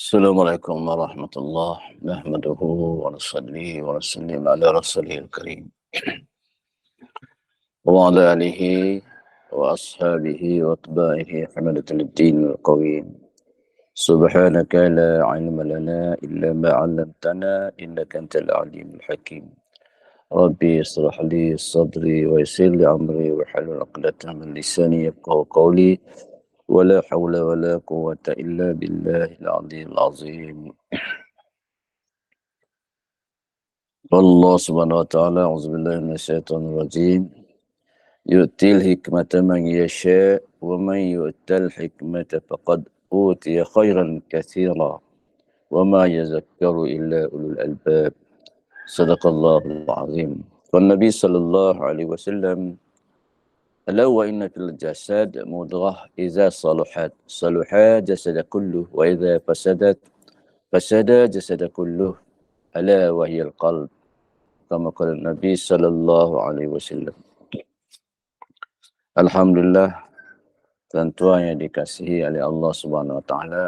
Assalamualaikum warahmatullahi nahmaduhu wa nusalli wa nusallim ala rasulihil karim wa ala alihi wa ashabihi wa atba'ihi hamadatul din wal qawim. Subhanaka la ilma lana illa ma 'allamtana innaka antal alimul hakim. Rabbi israh li sadri wa yassir li amri wa halul 'uqdatam min lisani yafqahu qawli wa la hawla wa la quwwata illa billahil 'aliyyil 'azim. Allah Subhanahu wa taala, auzubillahi minasyaitonir rajim. Yu'til hikmata man yasha' wa man yu'tal hikmata faqad utiya khairan katsira wa ma yazakkaru illa ulul albab. Sadaqallahul azim. Wan Nabi sallallahu alaihi wasallam, ala wa inna fil jasad mudghah idza saluhat saluha jasad kulluh wa idza fasadat fasada jasad kulluh ala wa hiya al-qalb. Kama qala Nabi sallallahu alaihi wasallam. Alhamdulillah, tuan-tuan yang dikasihi oleh Allah Subhanahu wa taala.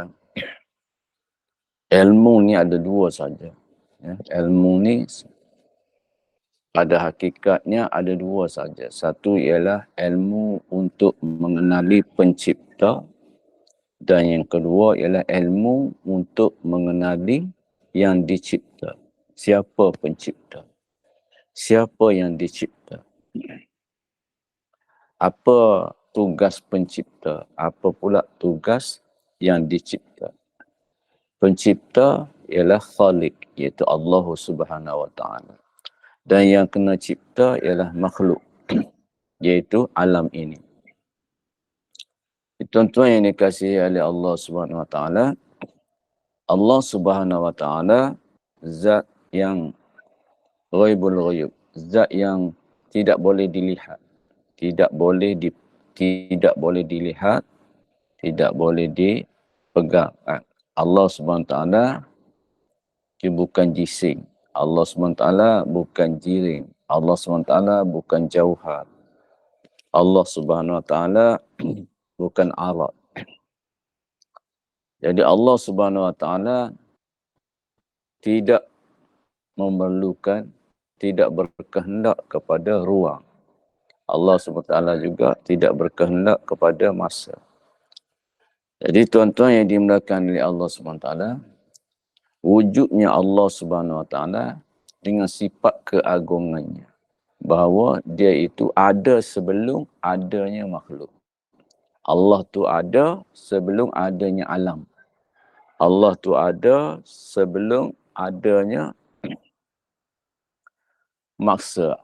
Ilmu ni ada dua saja. Ya, ilmu ni pada hakikatnya ada dua saja. Satu ialah ilmu untuk mengenali pencipta, dan yang kedua ialah ilmu untuk mengenali yang dicipta. Siapa pencipta? Siapa yang dicipta? Apa tugas pencipta? Apa pula tugas yang dicipta? Pencipta ialah Khaliq, iaitu Allah Subhanahu wa taala. Dan yang kena cipta ialah makhluk, iaitu alam ini. Tuan-tuan yang dikasihi oleh Allah Subhanahu wa taala, Allah Subhanahu wa taala zat yang ghaibul ghaib, zat yang tidak boleh dilihat, tidak boleh dilihat, tidak boleh dipegang. Allah Subhanahu wa taala dia bukan jising. Allah SWT bukan jiring. Allah SWT bukan jauhar. Allah SWT bukan arat. Jadi Allah SWT tidak memerlukan, tidak berkehendak kepada ruang. Allah SWT juga tidak berkehendak kepada masa. Jadi tuan-tuan yang dimuliakan oleh Allah SWT, wujudnya Allah Subhanahu wa taala dengan sifat keagungannya, bahawa dia itu ada sebelum adanya makhluk. Allah tu ada sebelum adanya alam. Allah tu ada sebelum adanya masa,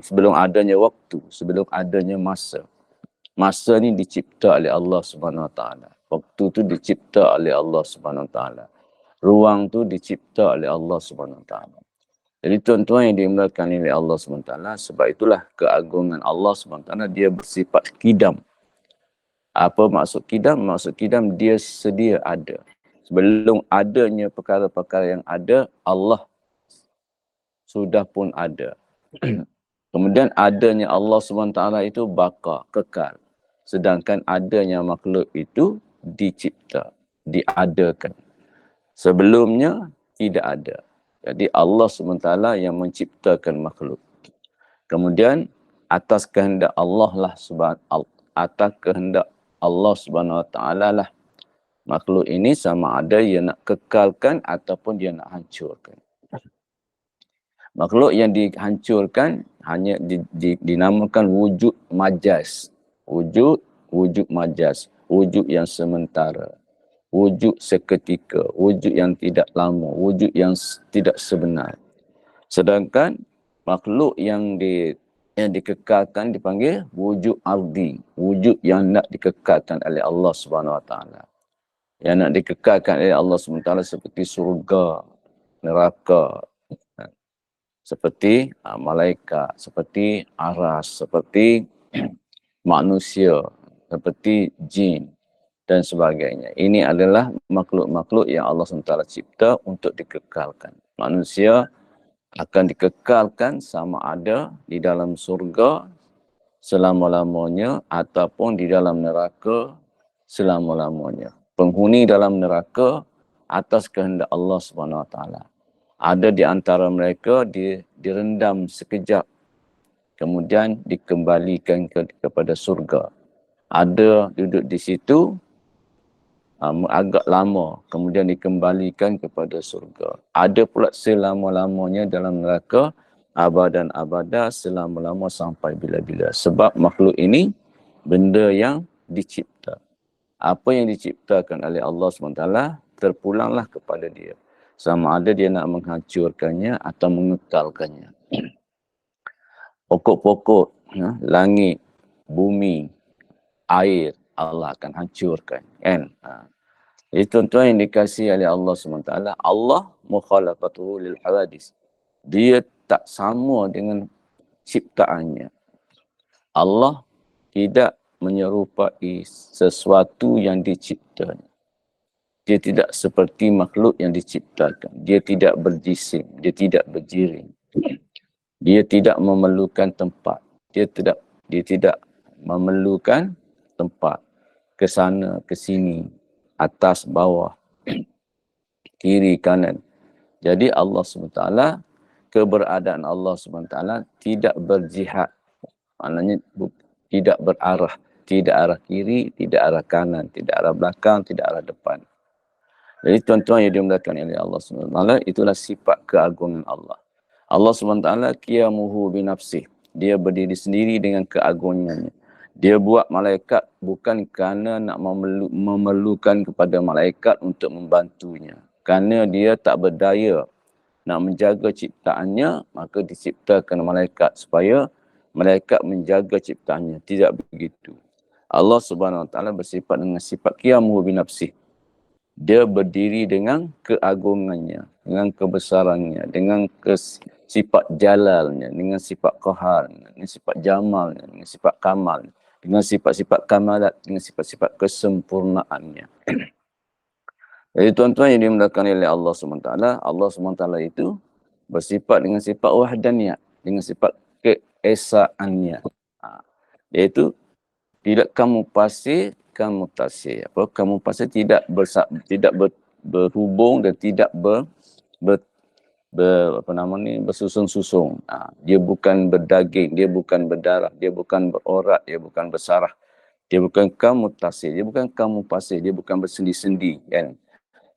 sebelum adanya waktu, sebelum adanya masa. Masa ni dicipta oleh Allah Subhanahu wa taala. Waktu tu dicipta oleh Allah Subhanahu wa taala. Ruang tu dicipta oleh Allah Subhanahu wa taala. Jadi tuan-tuan yang dimuliakan oleh Allah Subhanahu wa taala, sebab itulah keagungan Allah Subhanahu wa taala, dia bersifat kidam. Apa maksud kidam? Maksud kidam dia sedia ada. Sebelum adanya perkara-perkara yang ada, Allah sudah pun ada. Kemudian adanya Allah Subhanahu wa taala itu baqa, kekal. Sedangkan adanya makhluk itu dicipta, diadakan. Sebelumnya tidak ada. Jadi Allah SWT yang menciptakan makhluk. Kemudian atas kehendak Allah lah, atas kehendak Allah Subhanahu wa taala lah, makhluk ini sama ada dia nak kekalkan ataupun dia nak hancurkan. Makhluk yang dihancurkan hanya dinamakan wujud majaz. Wujud majaz, wujud yang sementara, wujud seketika, wujud yang tidak lama, wujud yang tidak sebenar. Sedangkan makhluk yang dikekalkan dipanggil wujud ardi, wujud yang nak dikekalkan oleh Allah Subhanahu wa taala. Yang nak dikekalkan oleh Allah Subhanahu wa taala seperti surga, neraka, seperti malaikat, seperti aras, seperti manusia, seperti jin dan sebagainya. Ini adalah makhluk-makhluk yang Allah SWT cipta untuk dikekalkan. Manusia akan dikekalkan sama ada di dalam surga selama-lamanya ataupun di dalam neraka selama-lamanya. penghuni dalam neraka atas kehendak Allah Subhanahu Wa Taala. Ada di antara mereka direndam sekejap, kemudian dikembalikan kepada surga. Ada duduk di situ agak lama, kemudian dikembalikan kepada surga. Ada pula selama-lamanya dalam neraka, abadan abada, selama-lama sampai bila-bila. Sebab makhluk ini benda yang dicipta. Apa yang diciptakan oleh Allah SWT terpulanglah kepada dia. Sama ada dia nak menghancurkannya atau mengekalkannya. Pokok-pokok, langit, bumi, air, Allah akan hancurkan. Kan? Jadi tuan-tuan yang dikasihi oleh Allah SWT, Allah mukhalafatuhu lil hawadis. Dia tak sama dengan ciptaannya. Allah tidak menyerupai sesuatu yang diciptanya. Dia tidak seperti makhluk yang diciptakan. Dia tidak berjisim, dia tidak berjirim. Dia tidak memerlukan tempat. Dia tidak memerlukan tempat ke sana, ke sini, atas, bawah, kiri, kanan. Jadi Allah SWT, keberadaan Allah SWT tidak berjihad. Maknanya tidak berarah. Tidak arah kiri, tidak arah kanan, tidak arah belakang, tidak arah depan. Jadi tuan-tuan yang dimuliakan oleh Allah SWT, itulah sifat keagungan Allah. Allah SWT qiyamuhu binafsih. Dia berdiri sendiri dengan keagungannya. Dia buat malaikat bukan kerana nak memerlukan kepada malaikat untuk membantunya. Kerana dia tak berdaya nak menjaga ciptaannya, maka diciptakan malaikat supaya malaikat menjaga ciptaannya. Tidak begitu. Allah Subhanahu Wa Taala bersifat dengan sifat qiyamuhu binafsih. Dia berdiri dengan keagungannya, dengan kebesarannya, dengan sifat jalalnya, dengan sifat qaharnya, dengan sifat jamalnya, dengan sifat kamalnya, dengan sifat-sifat kamalat, dengan sifat-sifat kesempurnaannya. Jadi tuan-tuan yang dimuliakan oleh Allah SWT, Allah SWT itu bersifat dengan sifat wahdaniyah, dengan sifat keesaannya. Iaitu tidak kamu pasir, kamu tasir. Kamu pasir tidak berhubung dan tidak bersusun-susung. Dia bukan berdaging, dia bukan berdarah, dia bukan berorat, dia bukan bersarah. Dia bukan kamu tasir, dia bukan kamu pasir, dia bukan bersendi-sendi. Kan?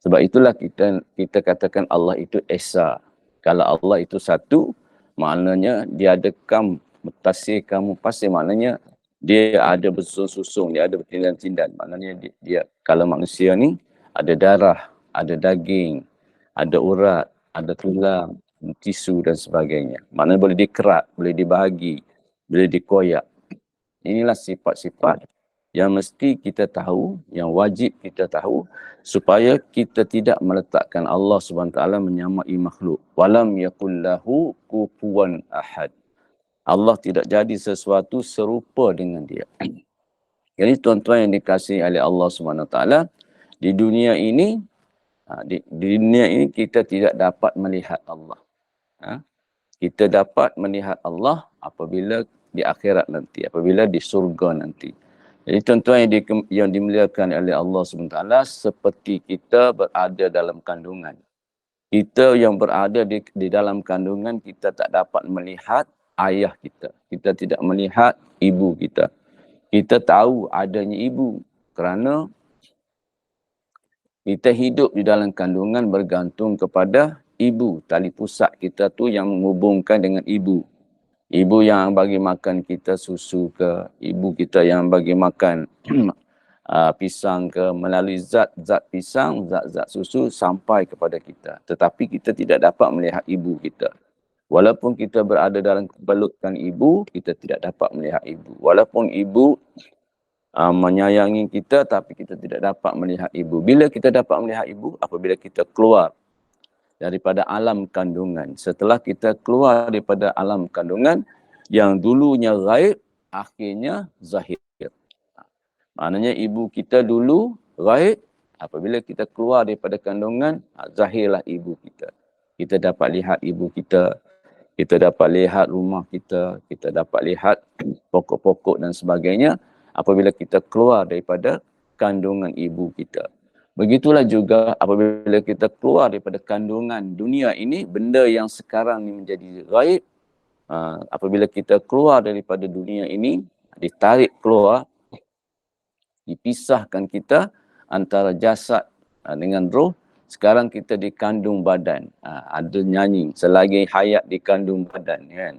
Sebab itulah kita katakan Allah itu Esa. Kalau Allah itu satu, maknanya dia ada kamu tasir, kamu pasir, maknanya dia ada bersusun-susung, dia ada bertindan-tindan. Maknanya dia kalau manusia ni ada darah, ada daging, ada urat, ada tulang, tisu dan sebagainya. Maknanya boleh dikerat, boleh dibahagi, boleh dikoyak. Inilah sifat-sifat yang mesti kita tahu, yang wajib kita tahu supaya kita tidak meletakkan Allah SWT menyamai makhluk. Walam yakullahu kufuwan ahad. Allah tidak jadi sesuatu serupa dengan dia. Jadi tuan-tuan yang dikasihi oleh Allah SWT, di dunia ini kita tidak dapat melihat Allah. Kita dapat melihat Allah apabila di akhirat nanti, apabila di surga nanti. Jadi tuan-tuan yang dimuliakan oleh Allah SWT, seperti kita berada dalam kandungan. Kita yang berada di dalam kandungan, kita tak dapat melihat ayah kita. Kita tidak melihat ibu kita. Kita tahu adanya ibu kerana kita hidup di dalam kandungan bergantung kepada ibu. Tali pusat kita tu yang menghubungkan dengan ibu. Ibu yang bagi makan kita susu ke, ibu kita yang bagi makan pisang ke, melalui zat-zat pisang, zat-zat susu sampai kepada kita. Tetapi kita tidak dapat melihat ibu kita. Walaupun kita berada dalam pelukan ibu, kita tidak dapat melihat ibu. Walaupun ibu menyayangi kita, tapi kita tidak dapat melihat ibu. Bila kita dapat melihat ibu? Apabila kita keluar daripada alam kandungan. Setelah kita keluar daripada alam kandungan, yang dulunya ghaib, akhirnya zahir. Maknanya ibu kita dulu ghaib, apabila kita keluar daripada kandungan, zahirlah ibu kita. Kita dapat lihat ibu kita, kita dapat lihat rumah kita, kita dapat lihat pokok-pokok dan sebagainya apabila kita keluar daripada kandungan ibu kita. Begitulah juga apabila kita keluar daripada kandungan dunia ini, benda yang sekarang ni menjadi gaib, apabila kita keluar daripada dunia ini, ditarik keluar, dipisahkan kita antara jasad dengan roh. Sekarang kita dikandung badan. Ada nyanyi, selagi hayat dikandung badan, kan.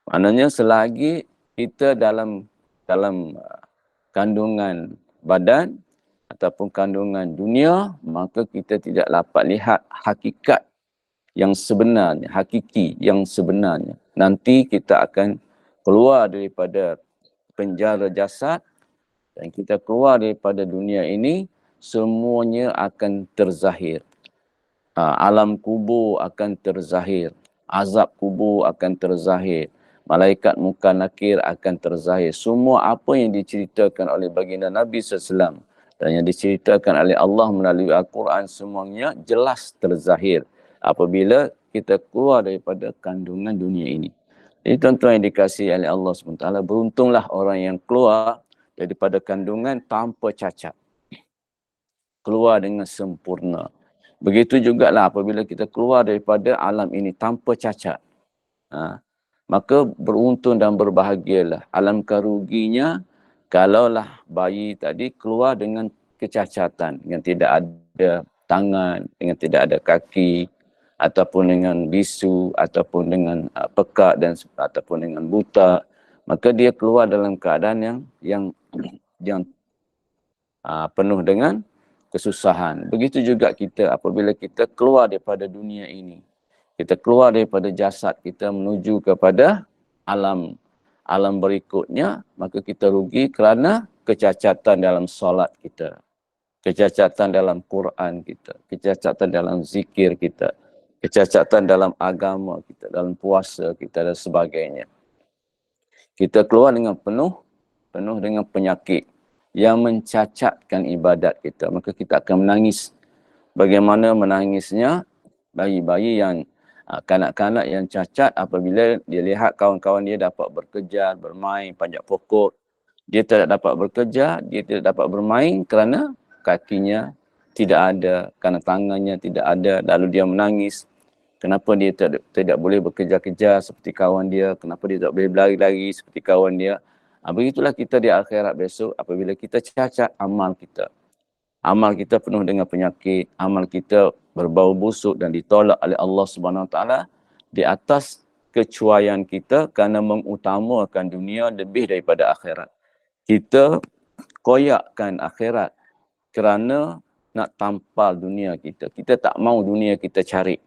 Maknanya selagi kita dalam kandungan badan ataupun kandungan dunia, maka kita tidak dapat lihat hakikat yang sebenarnya, hakiki yang sebenarnya. Nanti kita akan keluar daripada penjara jasad dan kita keluar daripada dunia ini, semuanya akan terzahir. Alam kubur akan terzahir. Azab kubur akan terzahir. Malaikat munkar nakir akan terzahir. Semua apa yang diceritakan oleh baginda Nabi SAW dan yang diceritakan oleh Allah melalui Al-Quran, semuanya jelas terzahir apabila kita keluar daripada kandungan dunia ini. Jadi tuan-tuan yang dikasihi oleh Allah SWT, beruntunglah orang yang keluar daripada kandungan tanpa cacat. Keluar dengan sempurna. Begitu jugalah apabila kita keluar daripada alam ini tanpa cacat. Maka beruntung dan berbahagialah. Alangkah ruginya kalaulah bayi tadi keluar dengan kecacatan, dengan tidak ada tangan, dengan tidak ada kaki, ataupun dengan bisu, ataupun dengan pekak dan ataupun dengan buta. Maka dia keluar dalam keadaan yang penuh dengan kesusahan. Begitu juga kita apabila kita keluar daripada dunia ini. Kita keluar daripada jasad kita menuju kepada alam berikutnya, maka kita rugi kerana kecacatan dalam solat kita, kecacatan dalam Quran kita, kecacatan dalam zikir kita, kecacatan dalam agama kita, dalam puasa kita dan sebagainya. Kita keluar dengan penuh dengan penyakit yang mencacatkan ibadat kita, maka kita akan menangis. Bagaimana menangisnya bayi-bayi yang kanak-kanak yang cacat apabila dia lihat kawan-kawan dia dapat berkejar, bermain, panjat pokok. Dia tidak dapat berkejar, dia tidak dapat bermain kerana kakinya tidak ada, kerana tangannya tidak ada, lalu dia menangis. Kenapa dia tidak boleh berkejar-kejar seperti kawan dia, kenapa dia tak boleh berlari-lari seperti kawan dia. Begitulah kita di akhirat besok apabila kita cacat amal kita. Amal kita penuh dengan penyakit, amal kita berbau busuk dan ditolak oleh Allah Subhanahu Wa Taala di atas kecuaian kita kerana mengutamakan dunia lebih daripada akhirat. Kita koyakkan akhirat kerana nak tampal dunia kita. Kita tak mau dunia kita cari.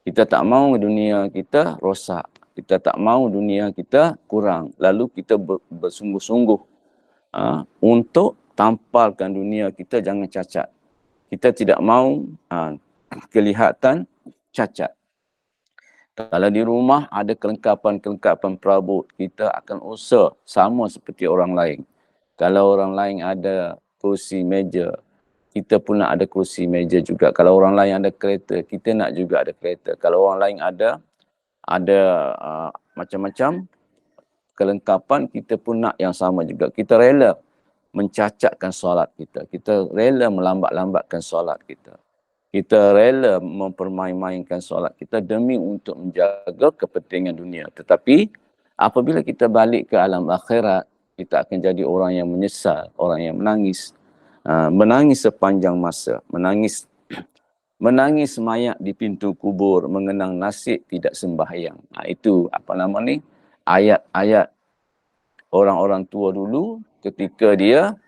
Kita tak mau dunia kita rosak. Kita tak mau dunia kita kurang. Lalu kita bersungguh-sungguh untuk tampalkan dunia kita jangan cacat. Kita tidak mau kelihatan cacat. Kalau di rumah ada kelengkapan-kelengkapan perabot, kita akan usaha sama seperti orang lain. Kalau orang lain ada kursi meja, kita pun nak ada kursi meja juga. Kalau orang lain ada kereta, kita nak juga ada kereta. Kalau orang lain ada macam-macam kelengkapan, kita pun nak yang sama juga. Kita rela mencacatkan solat kita. Kita rela melambat-lambatkan solat kita. Kita rela mempermain-mainkan solat kita demi untuk menjaga kepentingan dunia. Tetapi apabila kita balik ke alam akhirat, kita akan jadi orang yang menyesal, orang yang menangis. Menangis sepanjang masa. Menangis mayat di pintu kubur, mengenang nasib tidak sembahyang. Itu ayat-ayat orang-orang tua dulu ketika dia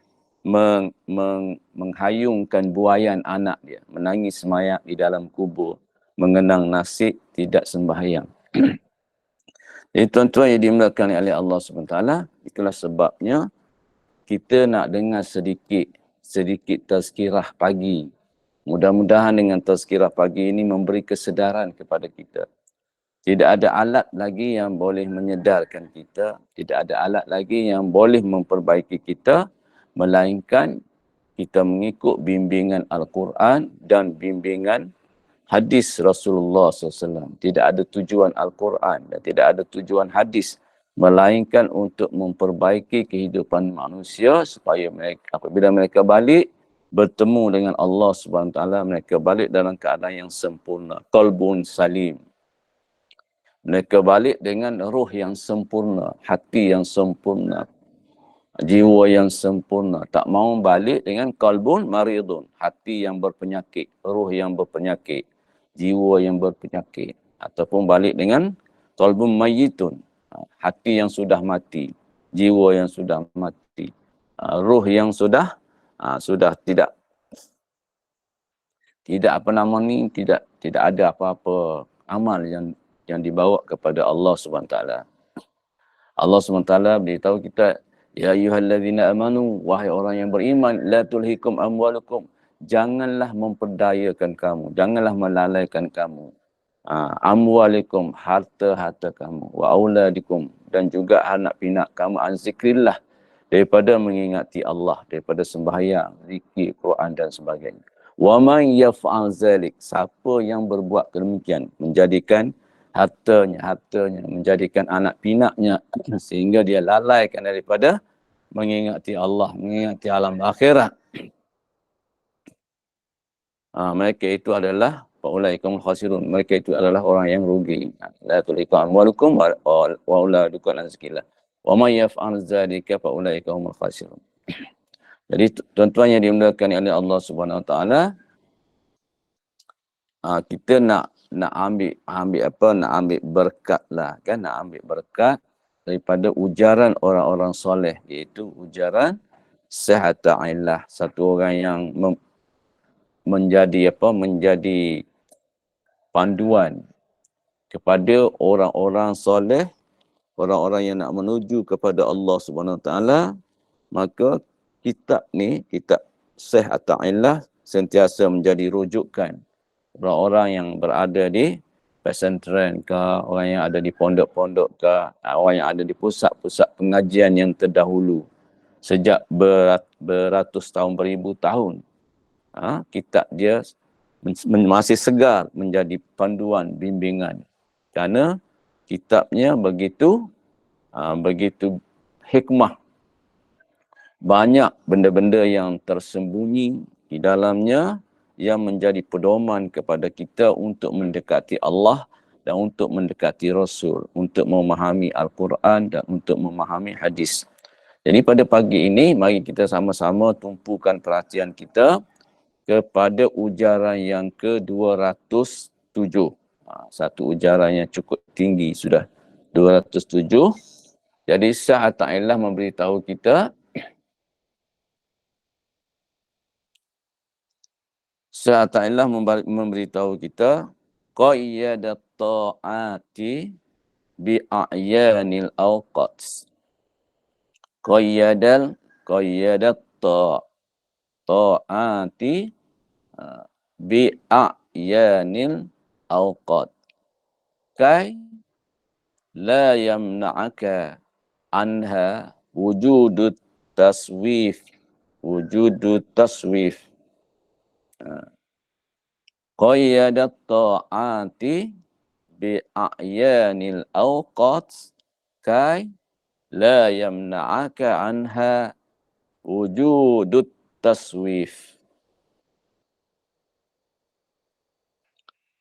menghayungkan buaian anak dia, menangis mayat di dalam kubur, mengenang nasib tidak sembahyang. Jadi tuan-tuan yang dimuliakan oleh Allah SWT, itulah sebabnya kita nak dengar sedikit tazkirah pagi. Mudah-mudahan dengan tazkirah pagi ini memberi kesedaran kepada kita. Tidak ada alat lagi yang boleh menyedarkan kita. Tidak ada alat lagi yang boleh memperbaiki kita. Melainkan kita mengikut bimbingan Al-Quran dan bimbingan hadis Rasulullah SAW. Tidak ada tujuan Al-Quran dan tidak ada tujuan hadis. Melainkan untuk memperbaiki kehidupan manusia supaya mereka, apabila mereka balik, bertemu dengan Allah Subhanahu Wa Taala, mereka balik dalam keadaan yang sempurna, qalbun salim. Mereka balik dengan ruh yang sempurna, hati yang sempurna, jiwa yang sempurna. Tak mau balik dengan qalbun maridun, hati yang berpenyakit, ruh yang berpenyakit, jiwa yang berpenyakit. Ataupun balik dengan qalbun mayyitun, hati yang sudah mati, jiwa yang sudah mati, ruh yang sudah tidak apa nama ni, tidak ada apa-apa amal yang dibawa kepada Allah Subhanahu taala. Allah Subhanahu taala beritahu kita, ya ayyuhallazina amanu, wahai orang yang beriman, la tulhikum amwalukum, janganlah memperdayakan kamu, janganlah melalaikan kamu, amwalikum, harta-harta kamu, wa auladikum, dan juga anak pinak kamu, an zikrillah, daripada mengingati Allah, daripada sembahyang, zikir, Quran dan sebagainya. Wa man yaf'al zalik, siapa yang berbuat demikian, menjadikan hartanya, menjadikan anak pinaknya sehingga dia lalaikan daripada mengingati Allah, mengingati alam akhirat. Mereka itu adalah faulaikumul khasirun, mereka itu adalah orang yang rugi. La tulhikum amwalukum wa auladukum an zikrillah. Wa may yaf'al zalika faulaikumul khasirun. Jadi tuan-tuan yang dimuliakan oleh Allah Subhanahu Wa Taala, kita nak ambil berkat lah kan, nak ambil berkat daripada ujaran orang-orang soleh, iaitu ujaran Syahata'illah, satu orang yang menjadi panduan kepada orang-orang soleh, orang-orang yang nak menuju kepada Allah Subhanahu Wa Taala. Maka kitab Syahata'illah sentiasa menjadi rujukan orang-orang yang berada di pesantren ke, orang yang ada di pondok-pondok ke, orang yang ada di pusat-pusat pengajian yang terdahulu sejak beratus tahun, beribu tahun. Kitab dia masih segar menjadi panduan bimbingan, kerana kitabnya begitu hikmah. Banyak benda-benda yang tersembunyi di dalamnya yang menjadi pedoman kepada kita untuk mendekati Allah dan untuk mendekati Rasul, untuk memahami Al-Quran dan untuk memahami hadis. Jadi pada pagi ini, mari kita sama-sama tumpukan perhatian kita kepada ujaran yang ke-207. Satu ujaran yang cukup tinggi sudah, 207. Jadi Syahata'illah memberitahu kita, Syahata'illah memberitahu kita, qayyadat ta'ati bi'a'yanil awqat. Qayyadat ta'ati bi'a'yanil awqat. Kay la yamna'aka anha wujudut taswif. Qayyadat ta'ati bi'a'yanil awqat kay la yamna'aka anha wujudut taswif.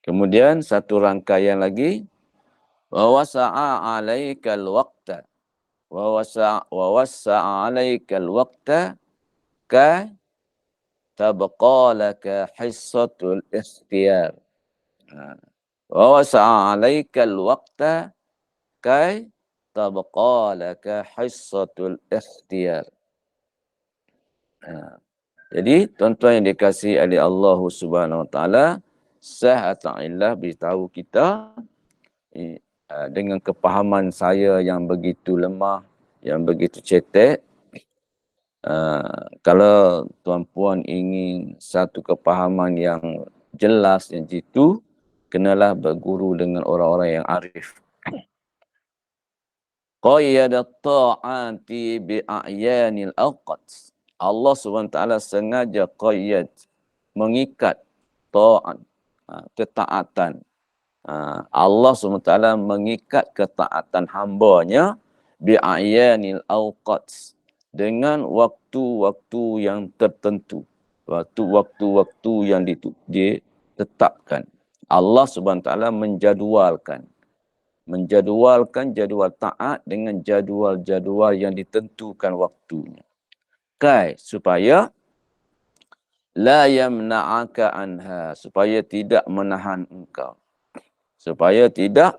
Kemudian satu rangkaian lagi, wa wasa'a 'alaikal waqta, wa wasa'a 'alaikal waqta ka tabqa laka hissatul ikhtiyar. Wa wasa'a 'alaikal waqta kay tabqa laka hissatul ikhtiyar. Jadi tuan-tuan yang dikasihi oleh Allah Subhanahu Wa Taala, Syahata'illah beritahu kita, dengan kepahaman saya yang begitu lemah, yang begitu cetek, kalau tuan-puan ingin satu kepahaman yang jelas, yang jitu, kenalah berguru dengan orang-orang yang arif. Qayyadat ta'ati bi'a'yanil awqat. Allah SWT sengaja qayyad, mengikat ta'at, ketaatan. Allah SWT mengikat ketaatan hambanya bi'a'yanil awqat, dengan waktu-waktu yang tertentu. waktu-waktu yang ditetapkan. Allah Subhanahu Wa Taala menjadualkan jadual taat dengan jadual-jadual yang ditentukan waktunya. Supaya la yamna'aka anha, supaya tidak menahan engkau. Supaya tidak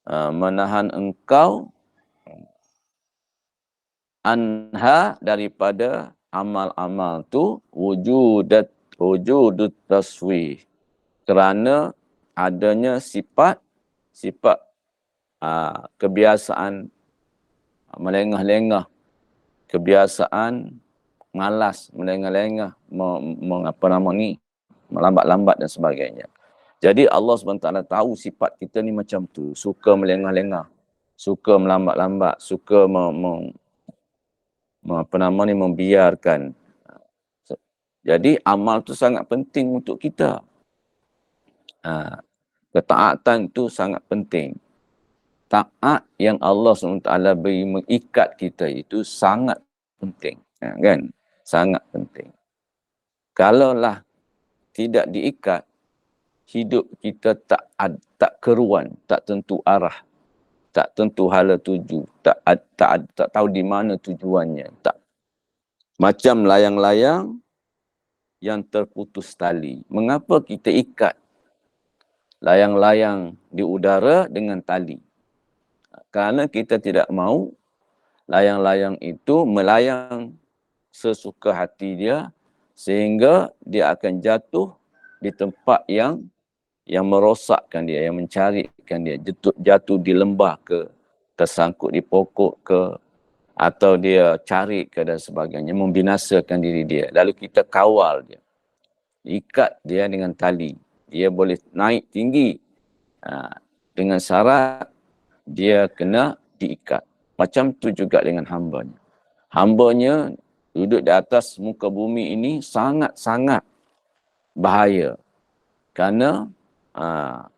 menahan engkau anha daripada amal-amal tu wujudut taswih, kerana adanya sifat kebiasaan melengah-lengah, kebiasaan malas, melengah-lengah, melambat-lambat dan sebagainya. Jadi Allah SWT tahu sifat kita ni macam tu, suka melengah-lengah, suka melambat-lambat, suka membiarkan. Jadi amal tu sangat penting untuk kita. Ketaatan tu sangat penting. Taat yang Allah SWT beri mengikat kita itu sangat penting. Kan? Sangat penting. Kalaulah tidak diikat, hidup kita tak keruan, tak tentu arah, tak tentu hala tuju, tak tahu di mana tujuannya. Tak. Macam layang-layang yang terputus tali. Mengapa kita ikat layang-layang di udara dengan tali? Kerana kita tidak mahu layang-layang itu melayang sesuka hati dia, sehingga dia akan jatuh di tempat yang merosakkan dia, yang mencarikan dia, jatuh di lembah ke, tersangkut di pokok ke, atau dia cari ke dan sebagainya, membinasakan diri dia. Lalu kita kawal dia, ikat dia dengan tali. Dia boleh naik tinggi, dengan syarat dia kena diikat. Macam tu juga dengan hambanya. Hambanya duduk di atas muka bumi ini sangat-sangat bahaya. Kerana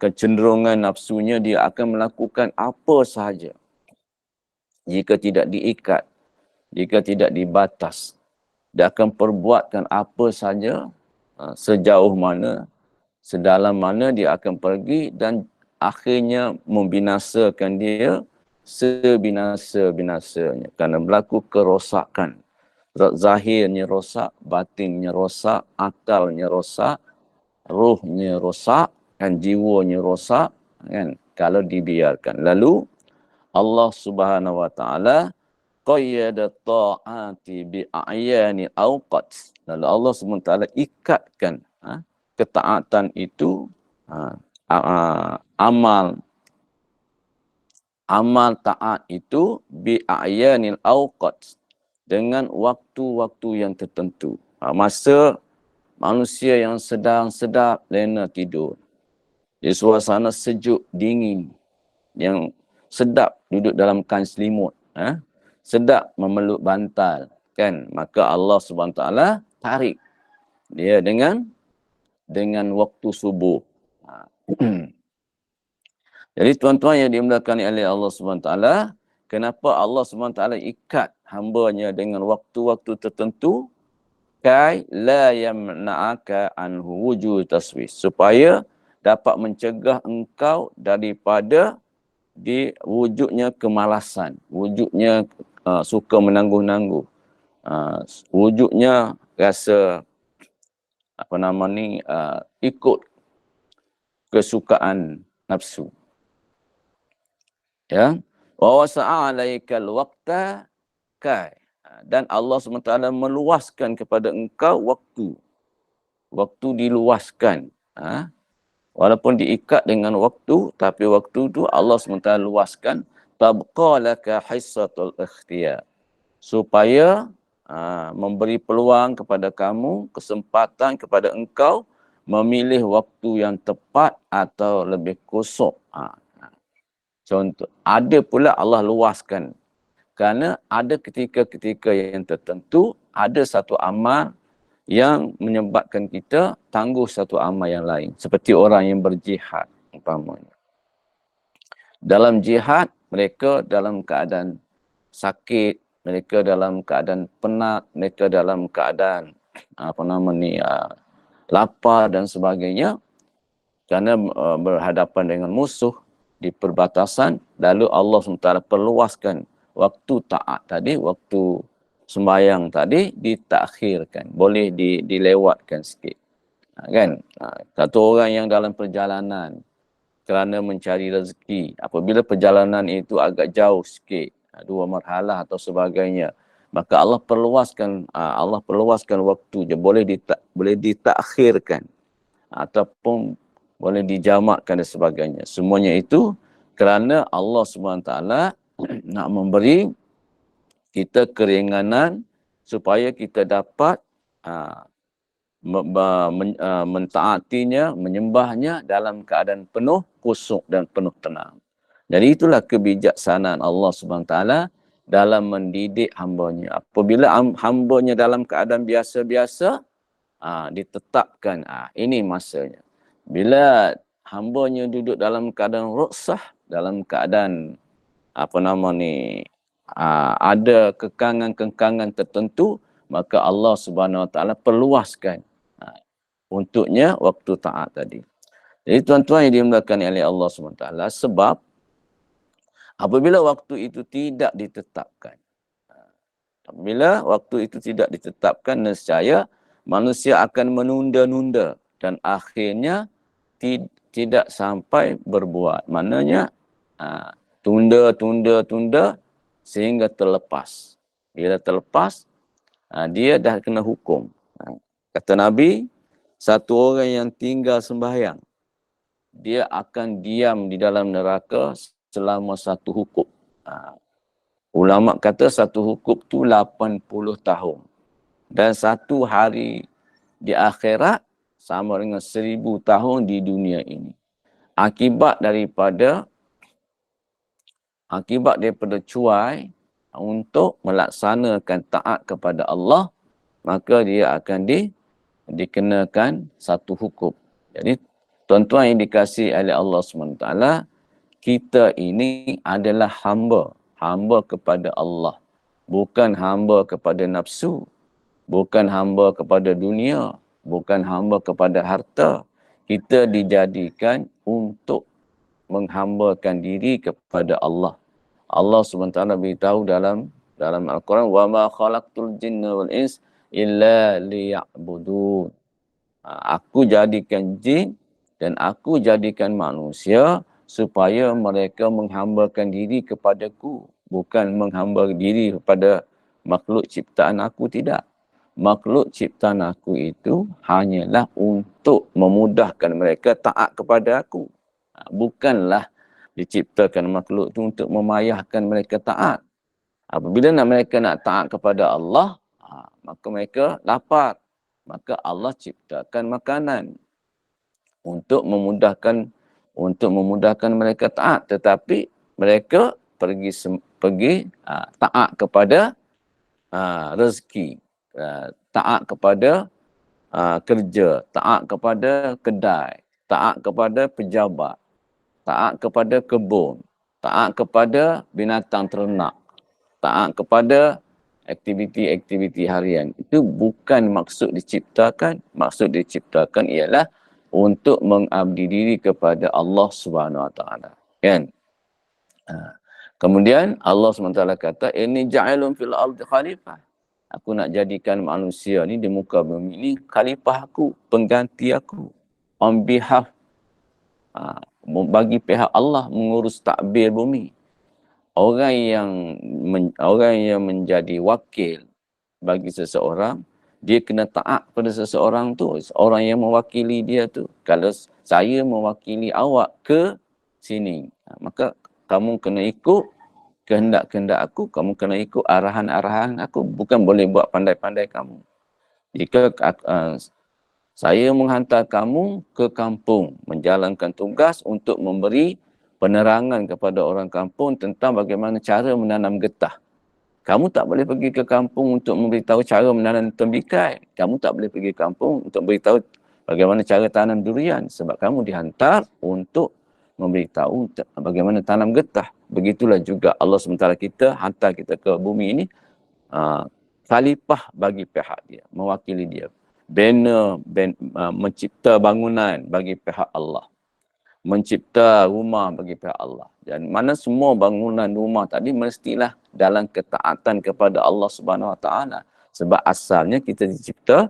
kecenderungan nafsunya, dia akan melakukan apa sahaja. Jika tidak diikat, jika tidak dibatas, dia akan perbuatkan apa saja, sejauh mana, sedalam mana dia akan pergi, dan akhirnya membinasakan dia sebinasa-binasanya. Kerana berlaku kerosakan. Zahirnya rosak, batinnya rosak, akalnya rosak, ruhnya rosak, dan jiwanya rosak, kan, kalau dibiarkan. Lalu Allah Subhanahu Wa Taala qayyada ta'ati bi a'yani awqat. Lalu Allah SWT ikatkan ketaatan itu, amal taat itu bi a'yanil awqat, dengan waktu-waktu yang tertentu. Masa manusia yang sedang sedap lena tidur, di suasana sejuk dingin, yang sedap duduk dalam kain selimut, sedap memeluk bantal, kan, maka Allah SWT tarik dia dengan waktu subuh. Jadi tuan-tuan yang dimuliakan oleh Allah SWT, kenapa Allah SWT ikat hambanya dengan waktu-waktu tertentu? Kai la yamna'aka anhu wujud taswis, supaya dapat mencegah engkau daripada wujudnya kemalasan, wujudnya suka menangguh-nangguh, wujudnya rasa ikut kesukaan nafsu. Ya, wa wasa'alaikal waqta kai, dan Allah SWT meluaskan kepada engkau waktu. Waktu diluaskan. Walaupun diikat dengan waktu, tapi waktu tu Allah SWT luaskan. Tabqa laka hissatul ikhtiyar. Supaya memberi peluang kepada kamu, kesempatan kepada engkau memilih waktu yang tepat atau lebih kosong. Contoh, ada pula Allah luaskan. Kerana ada ketika-ketika yang tertentu, ada satu amal yang menyebabkan kita tangguh satu amal yang lain. Seperti orang yang berjihad, umpamanya. Dalam jihad, mereka dalam keadaan sakit, mereka dalam keadaan penat, mereka dalam keadaan lapar dan sebagainya, kerana berhadapan dengan musuh di perbatasan, lalu Allah SWT perluaskan waktu taat tadi, waktu sembahyang tadi ditakhirkan, boleh dilewatkan sikit. Kan? Satu orang yang dalam perjalanan kerana mencari rezeki, apabila perjalanan itu agak jauh sikit, 2 marhalah atau sebagainya, maka Allah perluaskan waktu je, boleh ditakhirkan ataupun boleh dijamakkan dan sebagainya. Semuanya itu kerana Allah SWT nak memberi kita keringanan supaya kita dapat mentaatinya, menyembahnya dalam keadaan penuh khusyuk dan penuh tenang. Jadi itulah kebijaksanaan Allah SWT dalam mendidik hamba-Nya. Apabila hamba-Nya dalam keadaan biasa-biasa, ditetapkan ini masanya. Bila hamba-Nya duduk dalam keadaan ruksah, dalam keadaan ada kekangan-kekangan tertentu, maka Allah Subhanahu Wa Taala perluaskan untuknya waktu taat tadi. Jadi tuan-tuan yang dimuliakan oleh Allah Subhanahu Wa Taala, sebab apabila waktu itu tidak ditetapkan, nescaya manusia akan menunda-nunda dan akhirnya tidak sampai berbuat. Maknanya tunda sehingga terlepas. Bila terlepas, dia dah kena hukum. Kata Nabi, satu orang yang tinggal sembahyang, dia akan diam di dalam neraka selama 1 hukum. Ulama kata 1 hukum tu 80 tahun. Dan 1 hari di akhirat sama dengan 1000 tahun di dunia ini. Akibat daripada cuai untuk melaksanakan taat kepada Allah, maka dia akan dikenakan 1 hukum. Jadi tuan-tuan yang dikasihi oleh Allah SWT, kita ini adalah hamba kepada Allah, bukan hamba kepada nafsu, bukan hamba kepada dunia, bukan hamba kepada harta. Kita dijadikan untuk menghambakan diri kepada Allah. Allah SWT beritahu dalam Al-Quran, wa ma khalaqtul jinna wal ins illa liya'budun. Aku jadikan jin dan aku jadikan manusia supaya mereka menghambakan diri kepadaku, bukan menghamba diri kepada makhluk ciptaan aku, tidak. Makhluk ciptaan aku itu hanyalah untuk memudahkan mereka taat kepada aku. Bukanlah diciptakan makhluk itu untuk memayahkan mereka taat. Apabila mereka nak taat kepada Allah, maka mereka lapar. Maka Allah ciptakan makanan untuk memudahkan mereka taat. Tetapi mereka pergi taat kepada rezeki, taat kepada kerja, taat kepada kedai, taat kepada pejabat, taat kepada kebun, taat kepada binatang ternak, taat kepada aktiviti-aktiviti harian. Itu bukan maksud diciptakan. Maksud diciptakan ialah untuk mengabdi diri kepada Allah Subhanahu Wa Taala. Kan? Kemudian Allah SWT kata, ini ja'ilun fil ardi khalifah. Aku nak jadikan manusia ni di muka bumi ni khalifah aku, pengganti aku. On behalf, bagi pihak Allah mengurus takbir bumi. Orang yang menjadi wakil bagi seseorang, dia kena taat pada seseorang tu, orang yang mewakili dia tu. Kalau saya mewakili awak ke sini, maka kamu kena ikut kehendak-kehendak aku, kamu kena ikut arahan-arahan aku, bukan boleh buat pandai-pandai kamu. Jika saya menghantar kamu ke kampung menjalankan tugas untuk memberi penerangan kepada orang kampung tentang bagaimana cara menanam getah. Kamu tak boleh pergi ke kampung untuk memberitahu cara menanam tembikai. Kamu tak boleh pergi ke kampung untuk beritahu bagaimana cara tanam durian. Sebab kamu dihantar untuk memberitahu bagaimana tanam getah. Begitulah juga Allah SWT kita hantar kita ke bumi ini khalifah bagi pihak dia, mewakili dia. Mencipta bangunan bagi pihak Allah. Mencipta rumah bagi pihak Allah. Dan mana semua bangunan rumah tadi mestilah dalam ketaatan kepada Allah Subhanahu Wa Taala. Sebab asalnya kita dicipta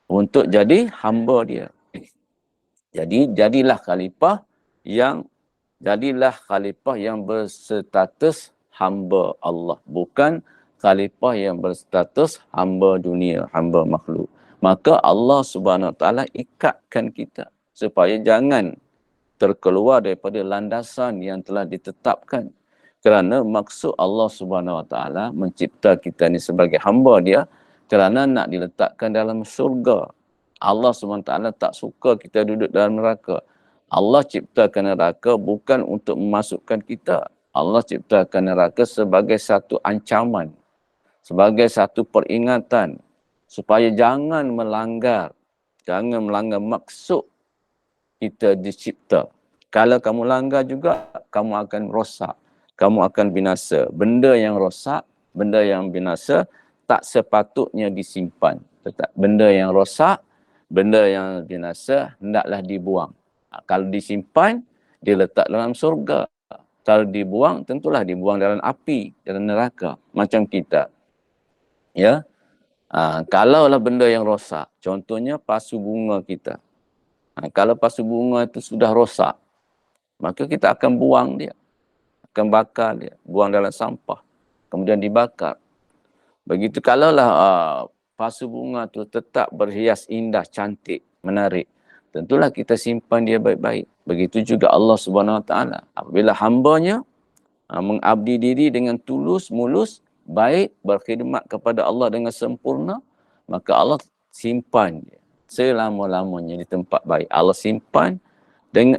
untuk jadi hamba dia. Jadi jadilah khalifah yang berstatus hamba Allah, bukan khalifah yang berstatus hamba dunia, hamba makhluk. Maka Allah Subhanahu Wa Taala ikatkan kita supaya jangan terkeluar daripada landasan yang telah ditetapkan. Kerana maksud Allah Subhanahu Wa Taala mencipta kita ni sebagai hamba dia kerana nak diletakkan dalam syurga. Allah Subhanahu Wa Taala tak suka kita duduk dalam neraka. Allah ciptakan neraka bukan untuk memasukkan kita. Allah ciptakan neraka sebagai satu ancaman, sebagai satu peringatan supaya jangan melanggar maksud kita dicipta. Kalau kamu langgar juga, kamu akan rosak. Kamu akan binasa. Benda yang rosak, benda yang binasa, tak sepatutnya disimpan. Benda yang rosak, benda yang binasa, hendaklah dibuang. Kalau disimpan, diletak dalam surga. Kalau dibuang, tentulah dibuang dalam api, dalam neraka. Macam kita. Ya. Kalaulah benda yang rosak, contohnya pasu bunga kita. Kalau pasu bunga itu sudah rosak, maka kita akan buang dia, akan bakar dia, buang dalam sampah, kemudian dibakar. Begitu kalaulah pasu bunga itu tetap berhias indah, cantik, menarik, tentulah kita simpan dia baik-baik. Begitu juga Allah Subhanahu Wa Taala. Apabila hambanya mengabdi diri dengan tulus, mulus, baik, berkhidmat kepada Allah dengan sempurna, maka Allah simpan dia selama-lamanya di tempat baik. Allah simpan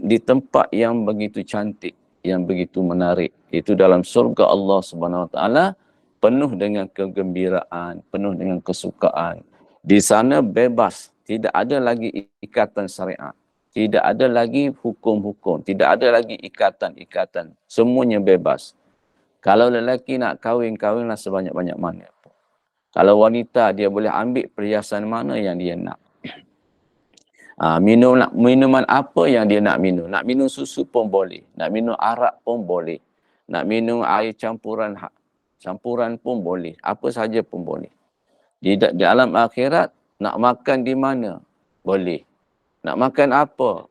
di tempat yang begitu cantik, yang begitu menarik. Itu dalam surga Allah Subhanahu Wa Taala, penuh dengan kegembiraan, penuh dengan kesukaan. Di sana bebas, tidak ada lagi ikatan syariat, tidak ada lagi hukum-hukum, tidak ada lagi ikatan-ikatan. Semuanya bebas. Kalau lelaki nak kahwin, kahwinlah sebanyak-banyak mana. Kalau wanita, dia boleh ambil perhiasan mana yang dia nak. Minuman apa yang dia nak minum. Nak minum susu pun boleh. Nak minum arak pun boleh. Nak minum air campuran pun boleh. Apa saja pun boleh. Di alam akhirat, nak makan di mana? Boleh. Nak makan apa?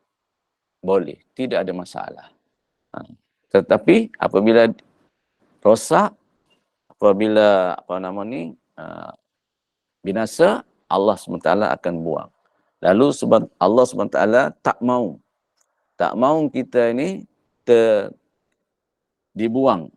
Boleh. Tidak ada masalah. Tetapi apabila rosak, apabila binasa, Allah SWT akan buang. Lalu Allah SWT tak mahu kita ini dibuang.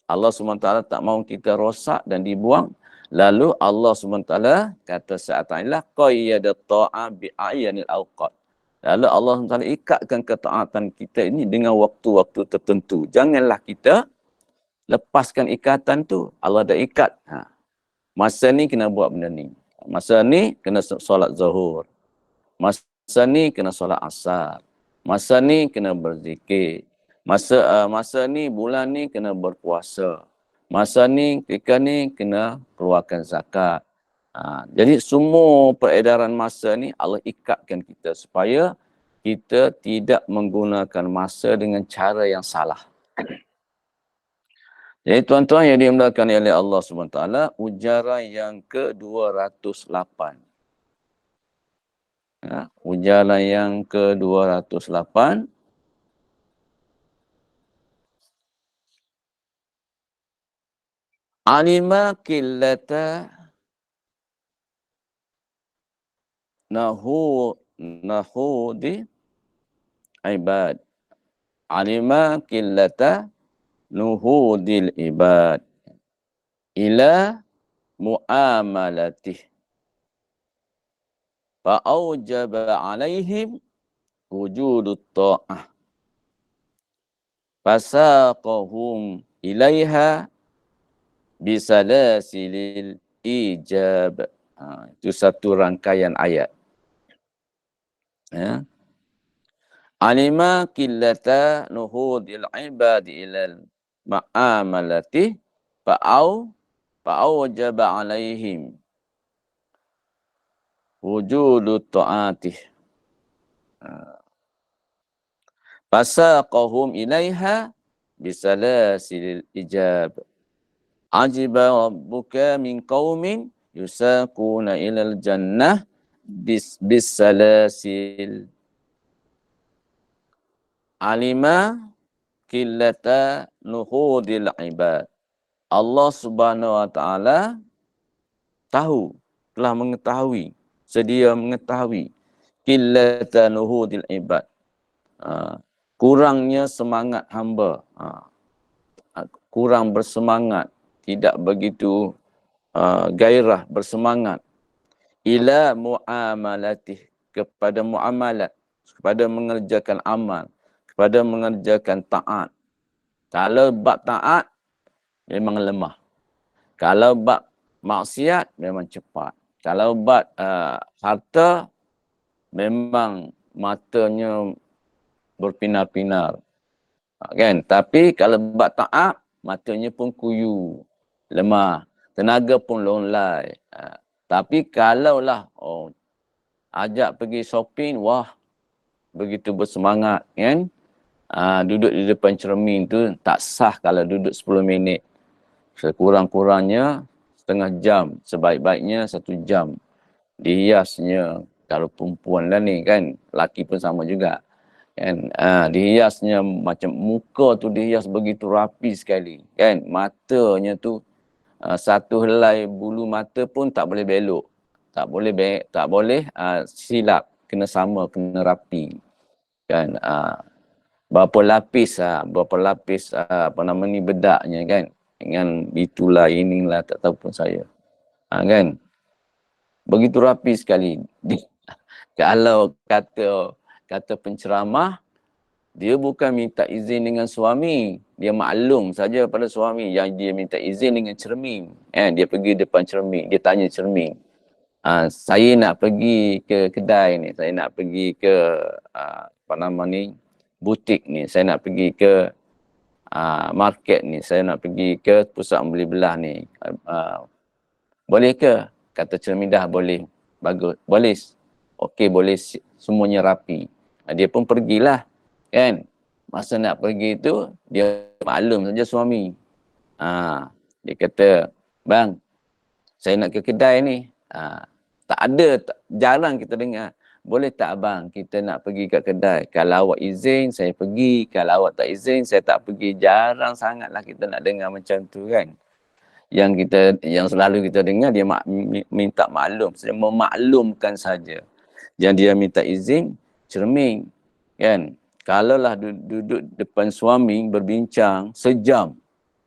Allah SWT tak mahu kita rosak dan dibuang. Lalu Allah SWT kata saat inilah qayyadat ta'a bi'ayanil awqat. Lalu Allah SWT ikatkan ketaatan kita ini dengan waktu-waktu tertentu. Janganlah kita lepaskan ikatan tu. Allah dah ikat. Masa ni kena buat benda ni. Masa ni kena solat zuhur. Masa ni kena solat asar. Masa ni kena berzikir. Masa ni, bulan ni kena berpuasa. Masa ni, ketika ni kena keluarkan zakat. Jadi semua peredaran masa ni Allah ikatkan kita supaya kita tidak menggunakan masa dengan cara yang salah. Jadi tuan-tuan yang dimuliakan oleh Allah SWT, ujaran yang ke-208. Ujaran yang ke-208. Alima qillata nahudi ibad. Alima qillata nuhudil ibad ila muamalatih. Fa'aujaba alaihim wujudut ta'ah. Fasaqahum ilaiha bisalasilil ijab. Itu satu rangkaian ayat. Ya. Alima qillata nuhudil ibad ilal ma'amalati fa'au fa'awjaba alaihim wujudu ta'atih. Fasaqahum ilaiha bisalasilil ijab. Ajiba rabbuka min qaumin yusaquna ilal jannah bisalasil. Alima qillata nuhudil ibad. Allah Subhanahu wa taala tahu, telah mengetahui, sedia mengetahui qillata nuhudil ibad. Kurangnya semangat hamba. Kurang bersemangat, tidak begitu gairah bersemangat ila muamalatih, kepada muamalat, kepada mengerjakan amal, kepada mengerjakan taat. Kalau bab taat memang lemah. Kalau bab maksiat memang cepat. Kalau bab harta memang matanya berpinar-pinar. Kan? Tapi kalau bab taat, matanya pun kuyu, lemah, tenaga pun longlai. Tapi kalaulah ajak pergi shopping, wah, begitu bersemangat, kan? Duduk di depan cermin tu tak sah kalau duduk 10 minit. Sekurang-kurangnya setengah jam, sebaik-baiknya 1 jam. Dihiasnya, kalau perempuan lah ni kan, laki pun sama juga. Kan, dihiasnya macam muka tu dihias begitu rapi sekali. Kan, matanya tu satu helai bulu mata pun tak boleh belok. Tak boleh silap, kena sama, kena rapi. Kan, berapa lapis apa nama ni bedaknya kan, dengan itulah inilah tak tahu pun saya, kan begitu rapi sekali. Kalau kata penceramah, dia bukan minta izin dengan suami, dia maklum saja pada suami yang dia minta izin dengan cermin. Dia pergi depan cermin, dia tanya cermin, saya nak pergi ke kedai ni, saya nak pergi ke apa nama ni, butik ni, saya nak pergi ke market ni, saya nak pergi ke pusat beli belah ni, boleh ke? Kata cermin, dah boleh, bagus, boleh, okey, boleh, semuanya rapi. Dia pun pergilah, kan. Masa nak pergi tu, dia maklum saja suami. Dia kata, bang, saya nak ke kedai ni. Tak ada, jarang kita dengar. Boleh tak abang, kita nak pergi kat kedai. Kalau awak izin, saya pergi. Kalau awak tak izin, saya tak pergi. Jarang sangatlah kita nak dengar macam tu, kan. Yang selalu kita dengar, dia minta maklum. Saya memaklumkan saja. Yang dia minta izin, cermin. Kan. Kalaulah duduk depan suami, berbincang sejam.